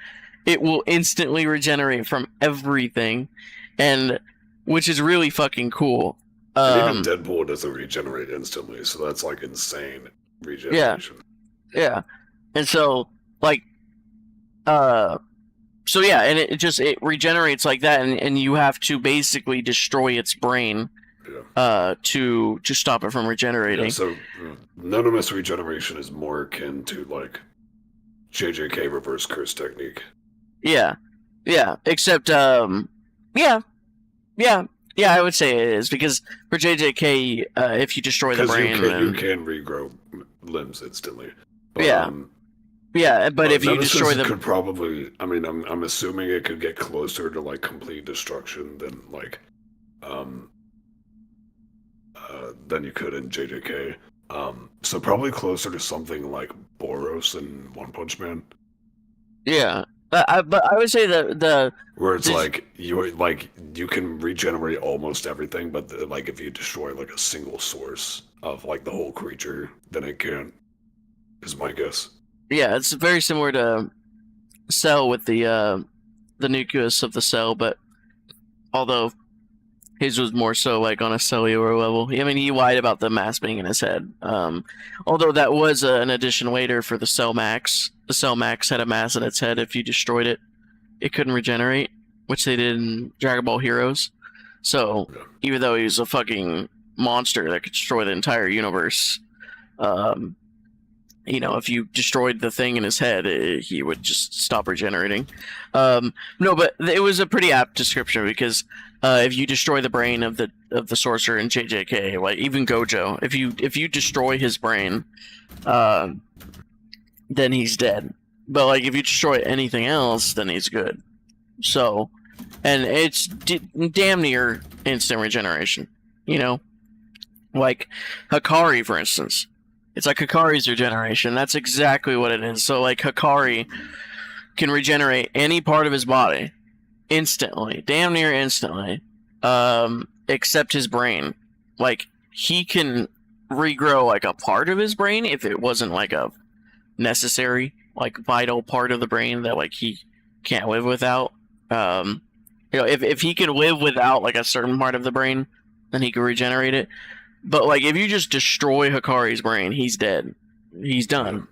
It will instantly regenerate from everything, and which is really fucking cool. And even Deadpool doesn't regenerate instantly, so that's like insane regeneration. Yeah. And so like so yeah, and it regenerates like that, and you have to basically destroy its brain to stop it from regenerating. Yeah, so Nemesis regeneration is more akin to like JJK reverse curse technique. Yeah, except, I would say it is, because for JJK, if you destroy the brain... you can regrow limbs instantly. But, but if you destroy the... could probably... I mean, I'm assuming it could get closer to, like, complete destruction than, like, than you could in JJK. So probably closer to something like Boros in One Punch Man. Yeah. But I would say that where it's like you can regenerate almost everything, but like if you destroy like a single source of like the whole creature, then it can't. Is my guess. Yeah, it's very similar to Cell with the nucleus of the cell, but although his was more so like on a cellular level. I mean, he lied about the mass being in his head. Although that was an addition later for the Cell Max. The Cell Max had a mass in its head. If you destroyed it, it couldn't regenerate, which they did in Dragon Ball Heroes. So, even though he was a fucking monster that could destroy the entire universe, you know, if you destroyed the thing in his head, he would just stop regenerating. No, but it was a pretty apt description, because if you destroy the brain of the sorcerer in JJK, like even Gojo, if you destroy his brain, then he's dead. But like if you destroy anything else, then he's good. So, and it's damn near instant regeneration. You know, like Hikari, for instance. It's like Hikari's regeneration. That's exactly what it is. So like Hikari can regenerate any part of his body instantly, damn near instantly, except his brain. Like he can regrow like a part of his brain if it wasn't like a necessary, like vital part of the brain that like he can't live without. You know, if he could live without like a certain part of the brain, then he could regenerate it. But like if you just destroy Hikari's brain, he's dead. He's done.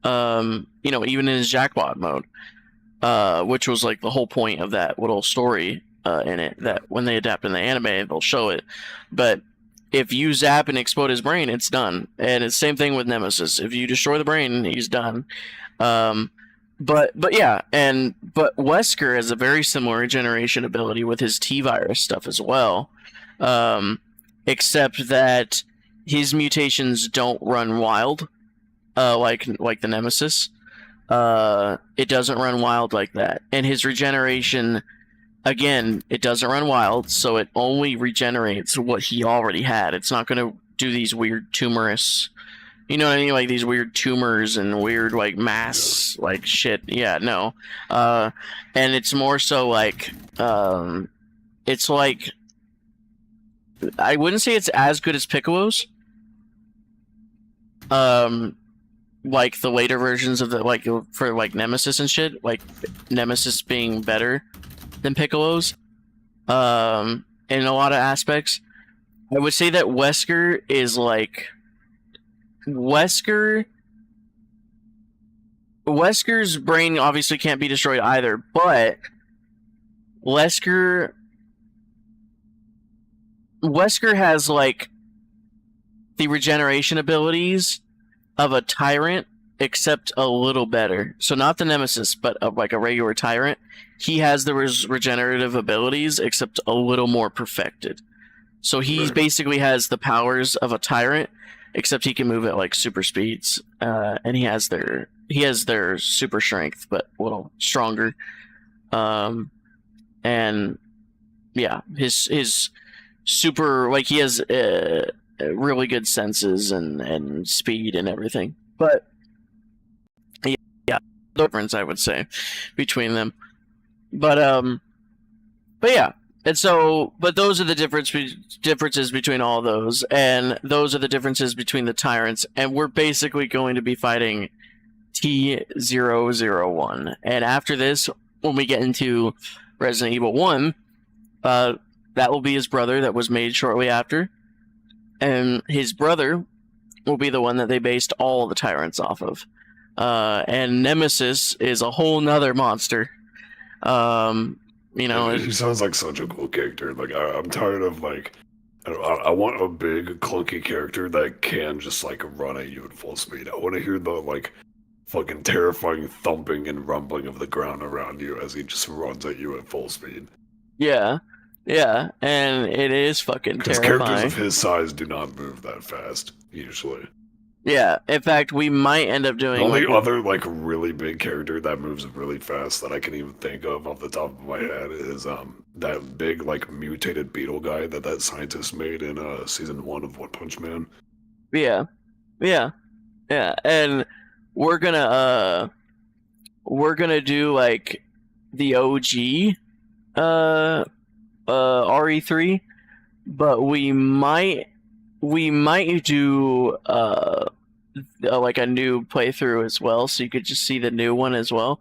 You know, even in his jackpot mode, which was like the whole point of that little story in it, that when they adapt in the anime, they'll show it. But if you zap and explode his brain, it's done. And it's the same thing with Nemesis. If you destroy the brain, he's done. But Wesker has a very similar regeneration ability with his T-virus stuff as well. Except that his mutations don't run wild, like the Nemesis. It doesn't run wild like that. And his regeneration, again, it doesn't run wild, so it only regenerates what he already had. It's not going to do these weird tumorous, you know what I mean? Like these weird tumors and weird like mass like shit. Yeah, no. And it's more so like, it's like, I wouldn't say it's as good as Piccolo's. Like the later versions of the, like, for like Nemesis and shit, like Nemesis being better than Piccolo's, in a lot of aspects. I would say that Wesker is like Wesker. Wesker's brain obviously can't be destroyed either, but Wesker has like the regeneration abilities of a Tyrant, except a little better. So not the Nemesis, but like a regular Tyrant. He has the regenerative abilities, except a little more perfected. So he basically has the powers of a Tyrant, except he can move at like super speeds, and he has their super strength, but a little stronger. And yeah, his super, like, he has really good senses and speed and everything. But yeah, the difference, I would say, between them. But yeah. And so, but those are the differences between all those, and those are the differences between the Tyrants, and we're basically going to be fighting T001. And after this, when we get into Resident Evil 1, that will be his brother that was made shortly after, and his brother will be the one that they based all the Tyrants off of. And Nemesis is a whole nother monster. He sounds like such a cool character. Like, I'm tired of, like, I want a big, clunky character that can just, like, run at you at full speed. I want to hear the, like, fucking terrifying thumping and rumbling of the ground around you as he just runs at you at full speed. Yeah, and it is fucking terrifying. Because characters of his size do not move that fast, usually. Yeah, in fact, we might end up doing... The only other, like, really big character that moves really fast that I can even think of off the top of my head is that big, like, mutated beetle guy that scientist made in season 1 of One Punch Man. Yeah, and we're gonna do, like, the OG RE3, but we might do like a new playthrough as well, so you could just see the new one as well.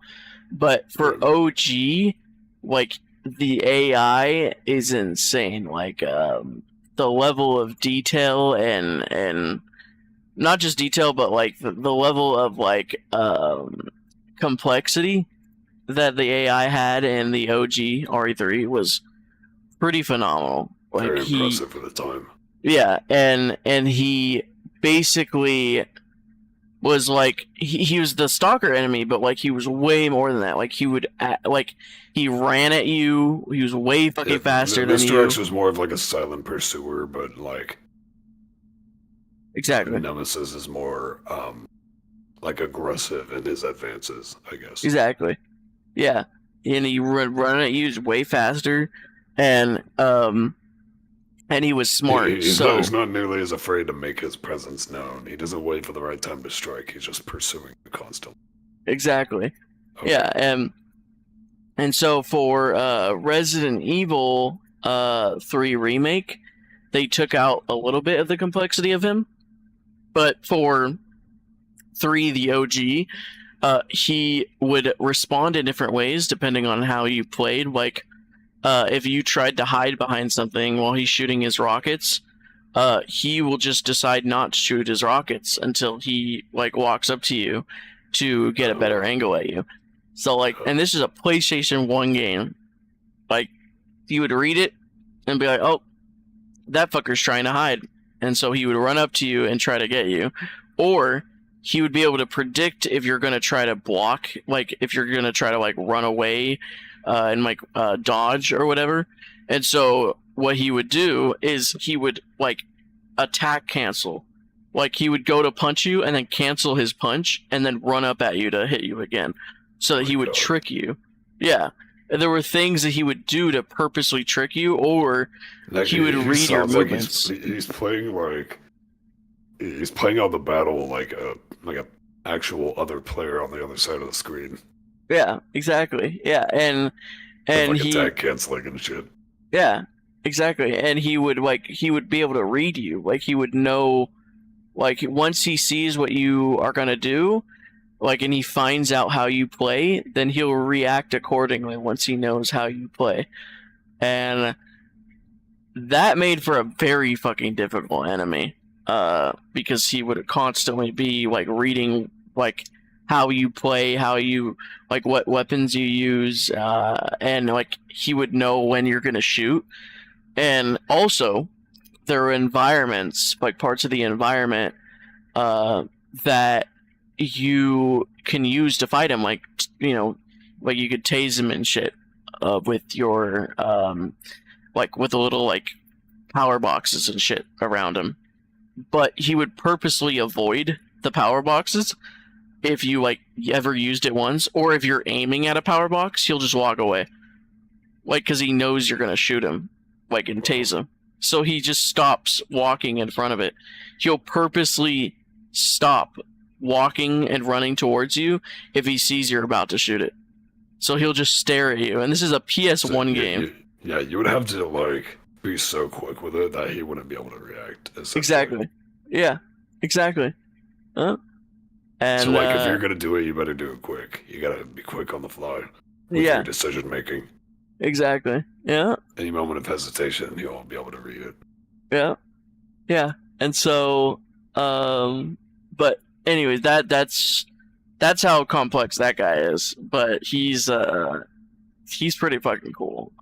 But for OG, like, the AI is insane. Like, the level of detail and not just detail, but like the level of like complexity that the AI had in the OG RE3 was pretty phenomenal. Like, very impressive for the time. Yeah, and he basically was like, he was the stalker enemy, but like he was way more than that. Like, he would he ran at you. He was way fucking faster than you. Mr. X was more of like a silent pursuer, but like exactly. Nemesis is more like aggressive in his advances, I guess. Exactly. Yeah, and he run at you way faster, and he was smart. He's not nearly as afraid to make his presence known. He doesn't wait for the right time to strike. He's just pursuing you constantly. Exactly. Okay. Yeah, and so for Resident Evil 3 Remake, they took out a little bit of the complexity of him, but for 3, the OG, he would respond in different ways depending on how you played. Like, if you tried to hide behind something while he's shooting his rockets, he will just decide not to shoot his rockets until he, like, walks up to you to get a better angle at you. So, like, and this is a PlayStation 1 game. Like, you would read it and be like, oh, that fucker's trying to hide. And so he would run up to you and try to get you. Or he would be able to predict if you're going to try to block, like, if you're going to try to, like, run away and, like, dodge or whatever. And so what he would do is he would, like, attack cancel. Like, he would go to punch you and then cancel his punch and then run up at you to hit you again. So that he would trick you. Yeah. And there were things that he would do to purposely trick you, or like, he would read your movements. He's playing out the battle like a actual other player on the other side of the screen. Yeah, exactly. Yeah, and like he attack canceling and shit. Yeah, exactly. And he would be able to read you. Like, he would know, like, once he sees what you are gonna do, like, and he finds out how you play, then he'll react accordingly once he knows how you play. And that made for a very fucking difficult enemy. Because he would constantly be like reading like how you play, how you like what weapons you use, and like he would know when you're gonna shoot. And also, there are environments, like parts of the environment, that you can use to fight him. Like like you could tase him and shit, with your like with the little like power boxes and shit around him. But he would purposely avoid the power boxes if you like ever used it once, or if you're aiming at a power box, he'll just walk away, like because he knows you're gonna shoot him, like and tase him. So he just stops walking in front of it. He'll purposely stop walking and running towards you if he sees you're about to shoot it. So he'll just stare at you. And this is a PS1 game. You would have to like be so quick with it that he wouldn't be able to react. Exactly. Yeah. Exactly. And so like if you're gonna do it, you better do it quick. You gotta be quick on the fly with your decision making. Exactly. Yeah. Any moment of hesitation, he won't be able to read it. Yeah. Yeah. And so, but anyways, that's how complex that guy is. But he's pretty fucking cool.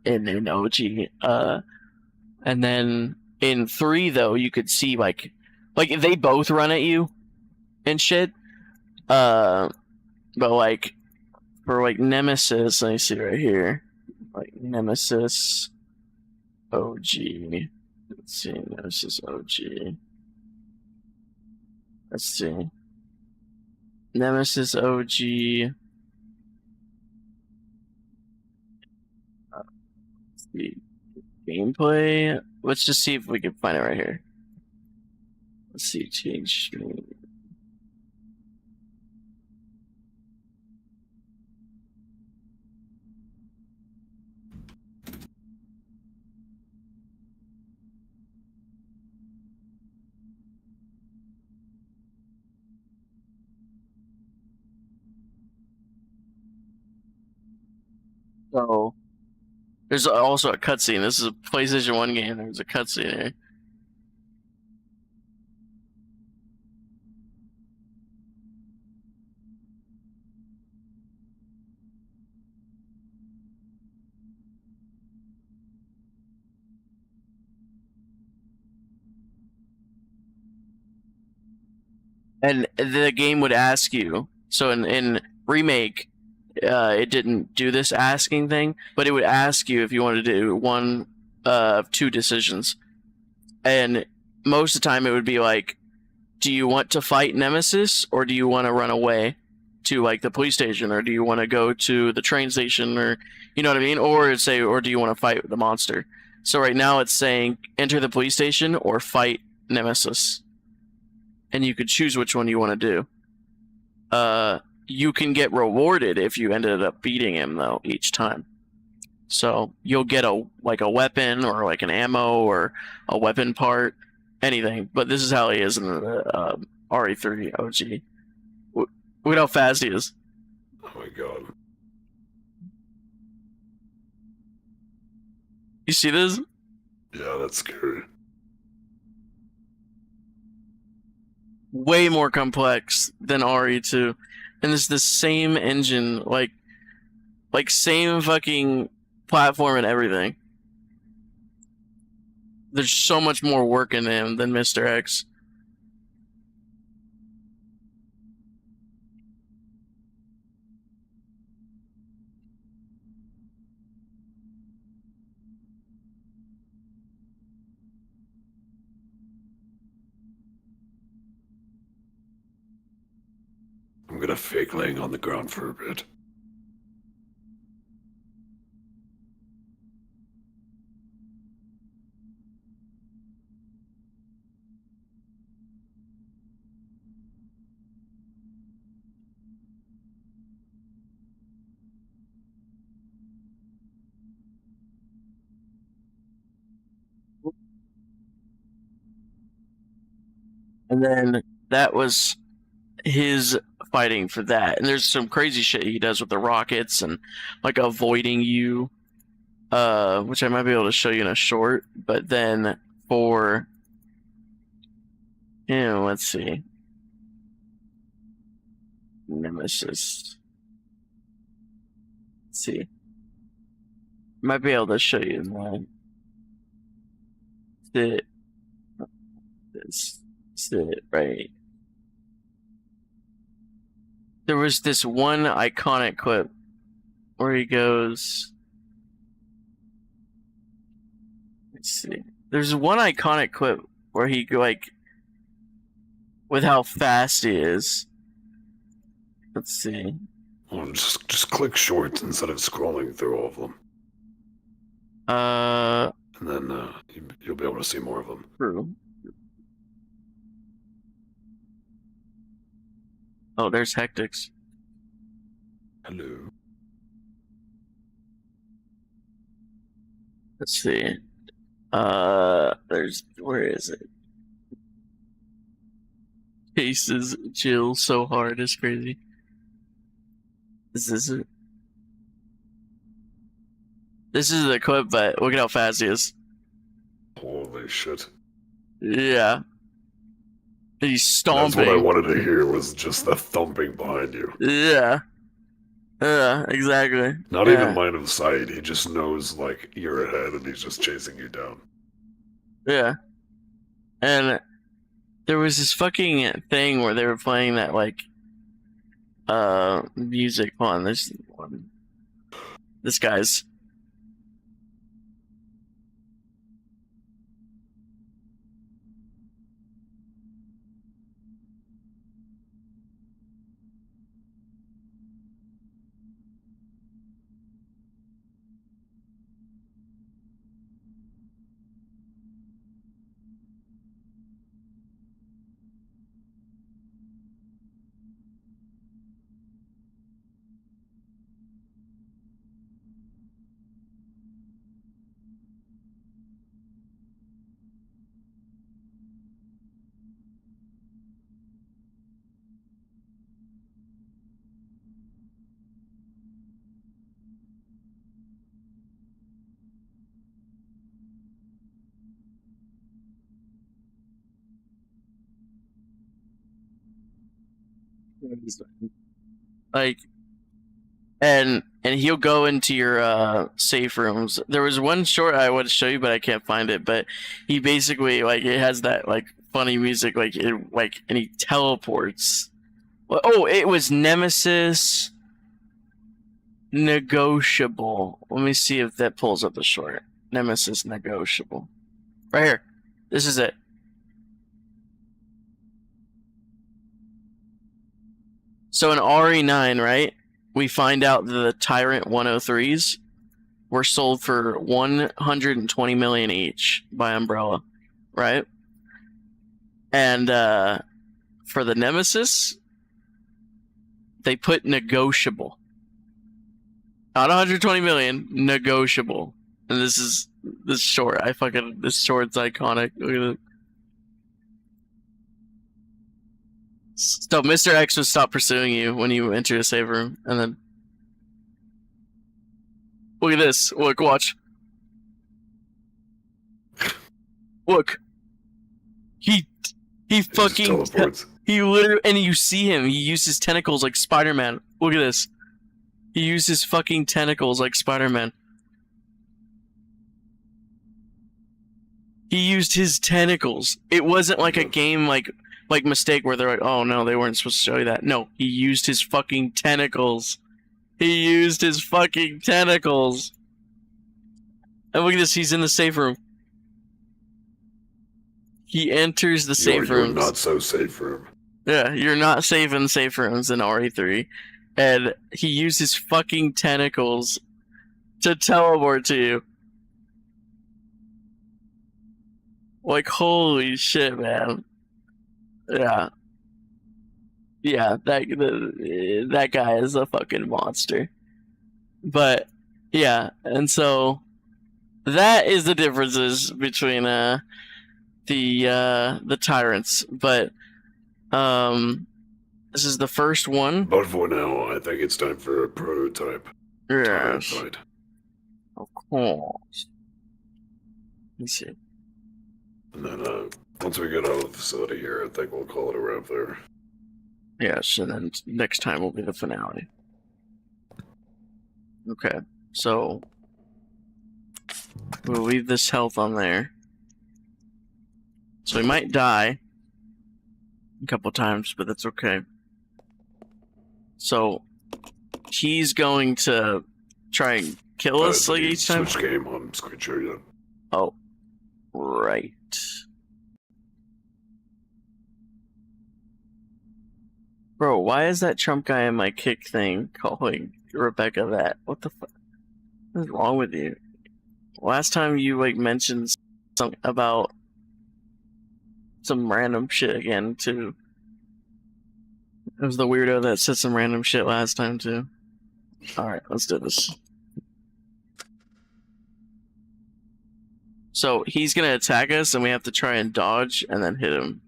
In OG. And then in 3 though, you could see like they both run at you and shit. But like for like Nemesis, let me see right here. Like Nemesis OG. Let's see, Nemesis OG. Let's see. Nemesis OG. Let's see. Gameplay. Let's just see if we can find it right here. Let's see. Change screen. So, there's also a cutscene. This is a PlayStation 1 game. There's a cutscene here. And the game would ask you. So in Remake, it didn't do this asking thing, but it would ask you if you wanted to do one of 2 decisions. And most of the time it would be like, do you want to fight Nemesis, or do you want to run away to like the police station, or do you want to go to the train station, or you know what I mean? Or it'd say, or do you want to fight the monster? So right now it's saying enter the police station or fight Nemesis. And you could choose which one you want to do. You can get rewarded if you ended up beating him though each time. So you'll get a weapon or like an ammo or a weapon part, anything. But this is how he is in the RE3 OG. Look at how fast he is. Oh my god. You see this? Yeah, that's scary. Way more complex than RE2. And it's the same engine, like same fucking platform and everything. There's so much more work in him than Mr. X. I'm gonna fake laying on the ground for a bit. And then that was his fighting for that. And there's some crazy shit he does with the rockets and like avoiding you. which I might be able to show you in a short. But then for, let's see, Nemesis. Let's see, might be able to show you that. This it right. There was this one iconic clip where he goes. Let's see. There's one iconic clip where he like, with how fast he is. Let's see. Well, just click shorts instead of scrolling through all of them. And then you'll be able to see more of them. True. Oh, there's Hectics. Hello. Let's see. Where is it? Cases chill so hard, it's crazy. Is this it? This is the clip, but look at how fast he is. Holy shit. Yeah. He's stomping. That's what I wanted to hear, was just the thumping behind you. Yeah. Yeah, exactly. Not even line of sight, he just knows, like, you're ahead and he's just chasing you down. Yeah. And there was this fucking thing where they were playing that, like, music. Hold on, there's one. This guy's. Like, and he'll go into your safe rooms. There was one short I would show you, but I can't find it. But he basically, like, it has that like funny music, like and he teleports. Oh, it was Nemesis Negotiable. Let me see if that pulls up the short. Nemesis Negotiable. Right here. This is it. So in RE9, right, we find out that the Tyrant 103s were sold for 120 million each by Umbrella, right? And for the Nemesis, they put negotiable. Not 120 million, negotiable. And this short. This short's iconic. Look at it. So Mr. X would stop pursuing you when you enter a save room, and then look at this. Look, watch. Look. He fucking teleports. He literally, and you see him. He used his tentacles like Spider-Man. Look at this. He used his fucking tentacles like Spider-Man. He used his tentacles. It wasn't like a game like mistake where they're like, oh no, they weren't supposed to show you that. No, he used his fucking tentacles. He used his fucking tentacles. And look at this, he's in the safe room. He enters the safe rooms. Not so safe room. Yeah, you're not safe in safe rooms in RE3. And he used his fucking tentacles to teleport to you. Like, holy shit, man. Yeah. Yeah, that guy is a fucking monster. But, yeah, and so that is the differences between the Tyrants. But, this is the first one. But for now, I think it's time for a prototype. Yes. Tyrant fight. Of course. Let me see. And then, once we get out of the facility here, I think we'll call it a wrap there. Yes, and then next time will be the finale. Okay, so we'll leave this health on there. So we might die a couple times, but that's okay. So he's going to try and kill us like each time. Switch game on screen share yet? Oh, right. Bro, why is that Trump guy in my kick thing calling Rebecca that? What the fuck? What is wrong with you? Last time you like mentioned something about some random shit again too. It was the weirdo that said some random shit last time too. Alright, let's do this. So he's gonna attack us and we have to try and dodge and then hit him.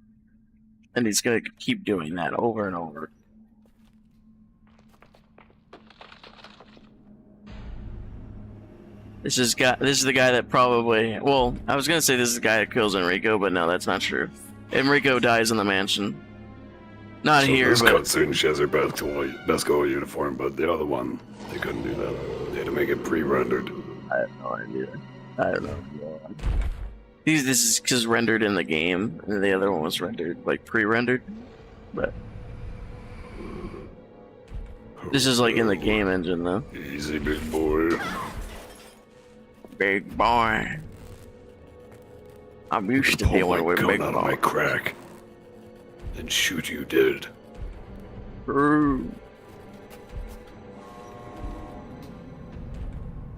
And he's gonna keep doing that over and over. This is the guy that probably, well, I was gonna say this is the guy that kills Enrico, but no, that's not true. Enrico dies in the mansion. Not So here, this but cutscene, she has her Basco uniform, but the other one, they couldn't do that. They had to make it pre-rendered. I have no idea. I don't know. This is because rendered in the game, and the other one was rendered, like pre-rendered. But this is like in the game engine, though. Easy, big boy. Big boy. I'm used to Pull my dealing with gun big out of my boy. crack and shoot you dead. True.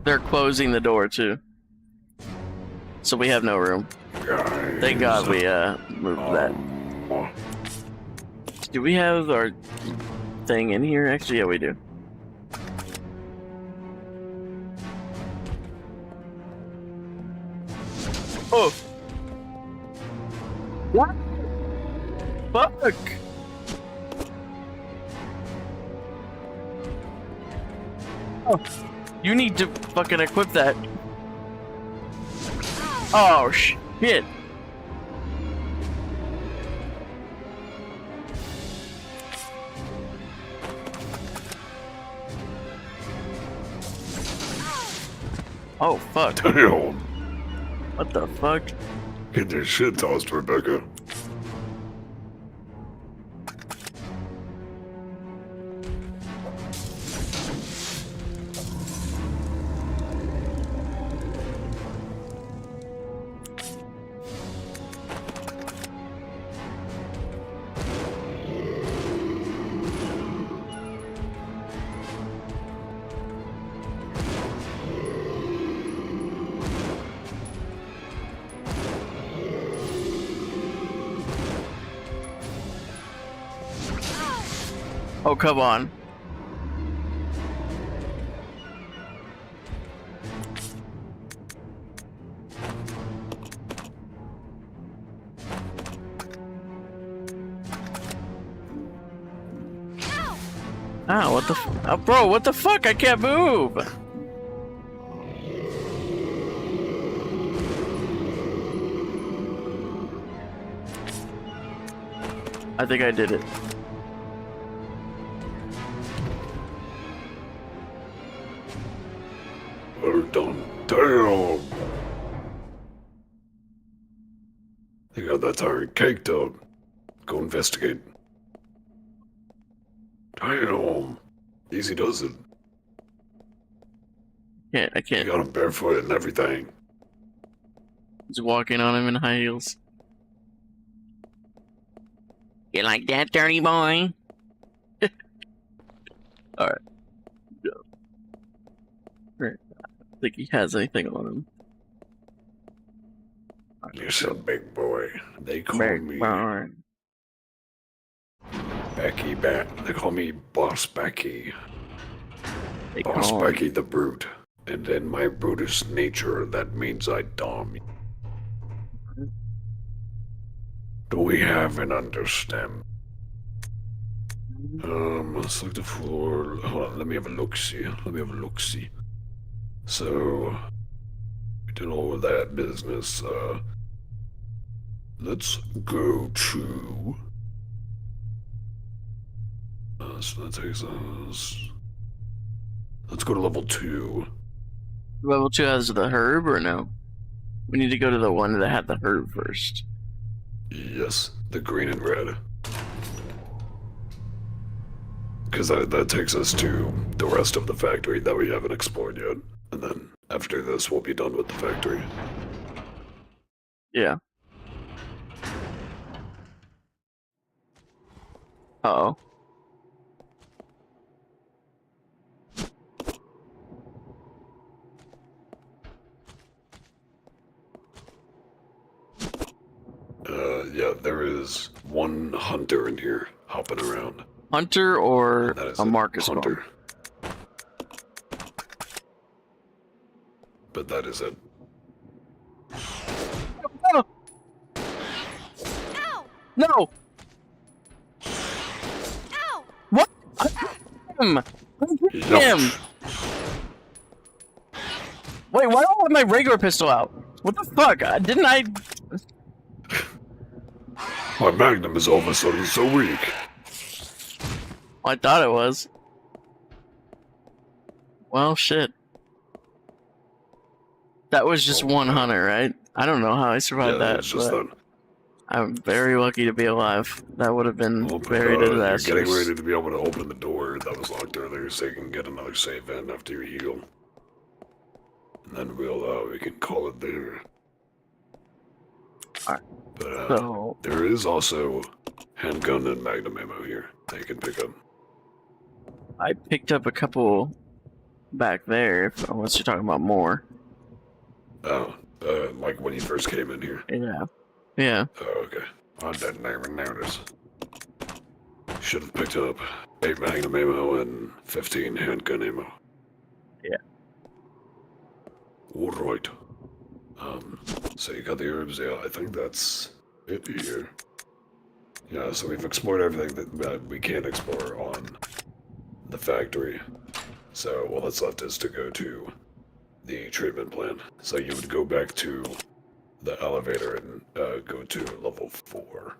They're closing the door too, so we have no room. Guys, Thank God we moved that. Do we have our thing in here? Actually, yeah, we do. Oh! What? Fuck! Oh, you need to fucking equip that. Oh shit! Oh fuck! Damn. What the fuck? Get your shit tossed, Rebecca. Oh, come on. Ah, what the oh, bro, what the fuck? I can't move! I think I did it. We're done. Damn. They got that Tyrant caked up. Go investigate. Damn. Easy does it. I You can't. got him barefoot and everything. He's walking on him in high heels. You like that, dirty boy? Alright. Go. Right. I think he has anything on him. You're so big boy. They call Big me boy. Becky They call me Boss Becky. They Boss call him- Becky the Brute. And in my brutish nature, that means I dom you. Do we have an understand? Let's look the floor. Hold on, let me have a look-see. So, we did all of that business. Let's go to. So that takes us. Let's go to level 2. Level 2 has the herb or no? We need to go to the one that had the herb first. Yes, the green and red. Because that takes us to the rest of the factory that we haven't explored yet. And then after this, we'll be done with the factory. Yeah. Uh-oh. Yeah, there is one hunter in here hopping around. Hunter or That is a Marcus bomb? hunter. But that is it. Oh, Ow! no! Ow! What? Him! Him! Wait, why don't I have my regular pistol out? What the fuck? Didn't I... My magnum is all of a sudden so weak. I thought it was. Well, shit. That was just one hunter, right? I don't know how I survived that, it's just but that. I'm very lucky to be alive. That would have been Oh, very you're disastrous. getting ready to be able to open the door that was locked earlier, so you can get another save in after you heal. And then we can call it there. Alright. But So, there is also handgun and magnum ammo here that you can pick up. I picked up a couple back there, unless you're talking about more. Oh, like when you first came in here. Yeah. Yeah. Oh, okay. I didn't even notice. Should have picked up 8 magnum ammo and 15 handgun ammo. Yeah. Alright. So you got the herbs, yeah, I think that's it here. Yeah, so we've explored everything that we can explore on the factory. So all that's left is to go to the treatment plant. So you would go back to the elevator and go to level 4.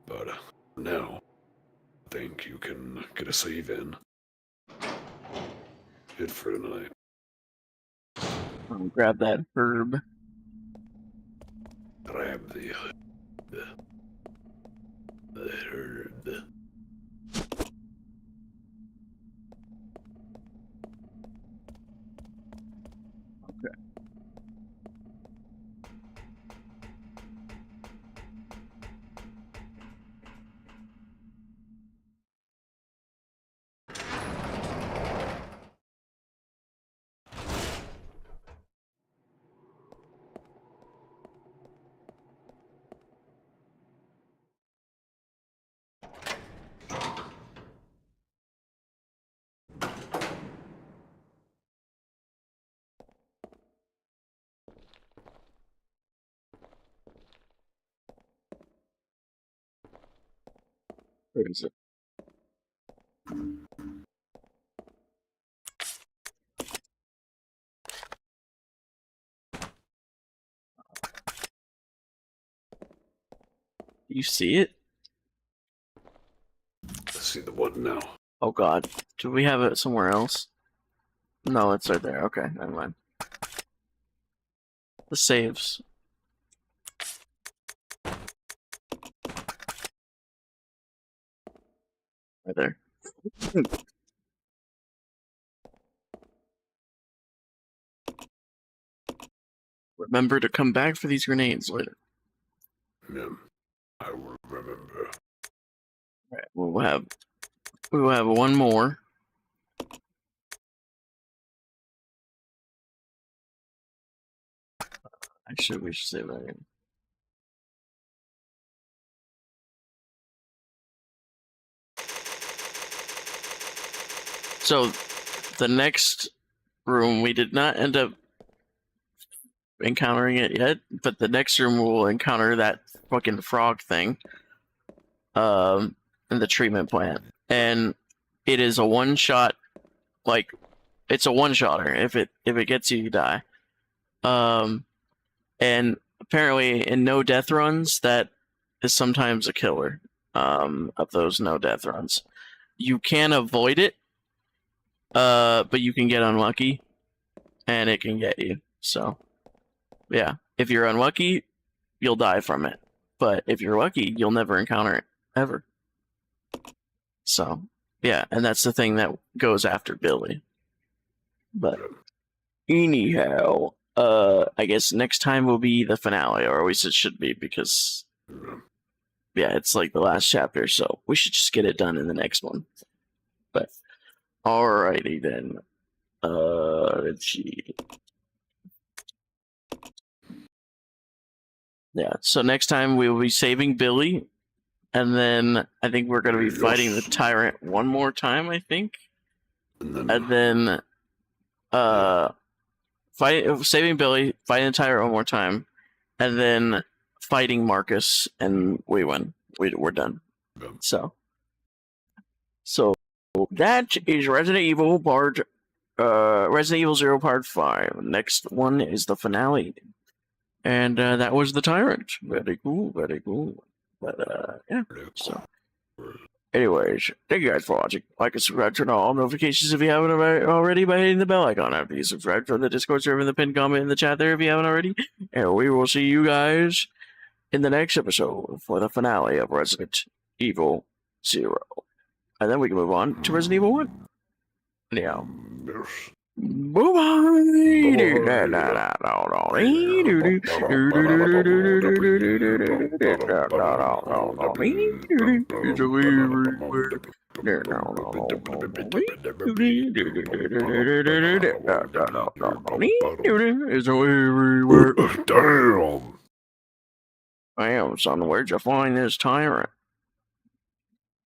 But now, I think you can get a save in. Good for tonight. I'll grab that herb. Grab the herb. Okay. Where is it? You see it? Let's see the one now. Oh god. Do we have it somewhere else? No, it's right there. Okay, never mind. The saves. Right there. Remember to come back for these grenades later. Yeah, I will remember. Alright, we will have one more. We should save that again. So, the next room, we did not end up encountering it yet, but the next room we'll encounter that fucking frog thing in the treatment plant. And it is a one-shot, like, It's a one-shotter. If it gets you, you die. And apparently in no death runs, that is sometimes a killer. Of those no death runs, you can avoid it, but you can get unlucky, and it can get you. So, yeah, if you're unlucky, you'll die from it. But if you're lucky, you'll never encounter it ever. So, yeah, and that's the thing that goes after Billy. But anyhow, I guess next time will be the finale, or at least it should be, because yeah, it's like the last chapter, so we should just get it done in the next one. But alrighty then. Let's see. Yeah, so next time we will be saving Billy, and then I think we're gonna be fighting the Tyrant one more time, I think. And then saving Billy, fighting the Tyrant one more time, and then fighting Marcus, and we win. We're done. So that is Resident Evil Resident Evil 0 Part 5. Next one is the finale. And that was the Tyrant. Very cool, very cool. But yeah. So anyways, thank you guys for watching. Like and subscribe, turn on all notifications if you haven't already by hitting the bell icon after you subscribe. Join the Discord server in the pinned comment in the chat there if you haven't already. And we will see you guys in the next episode for the finale of Resident Evil 0. And then we can move on to Resident Evil 1. Anyhow. Damn. Damn, son, where'd you find this Tyrant?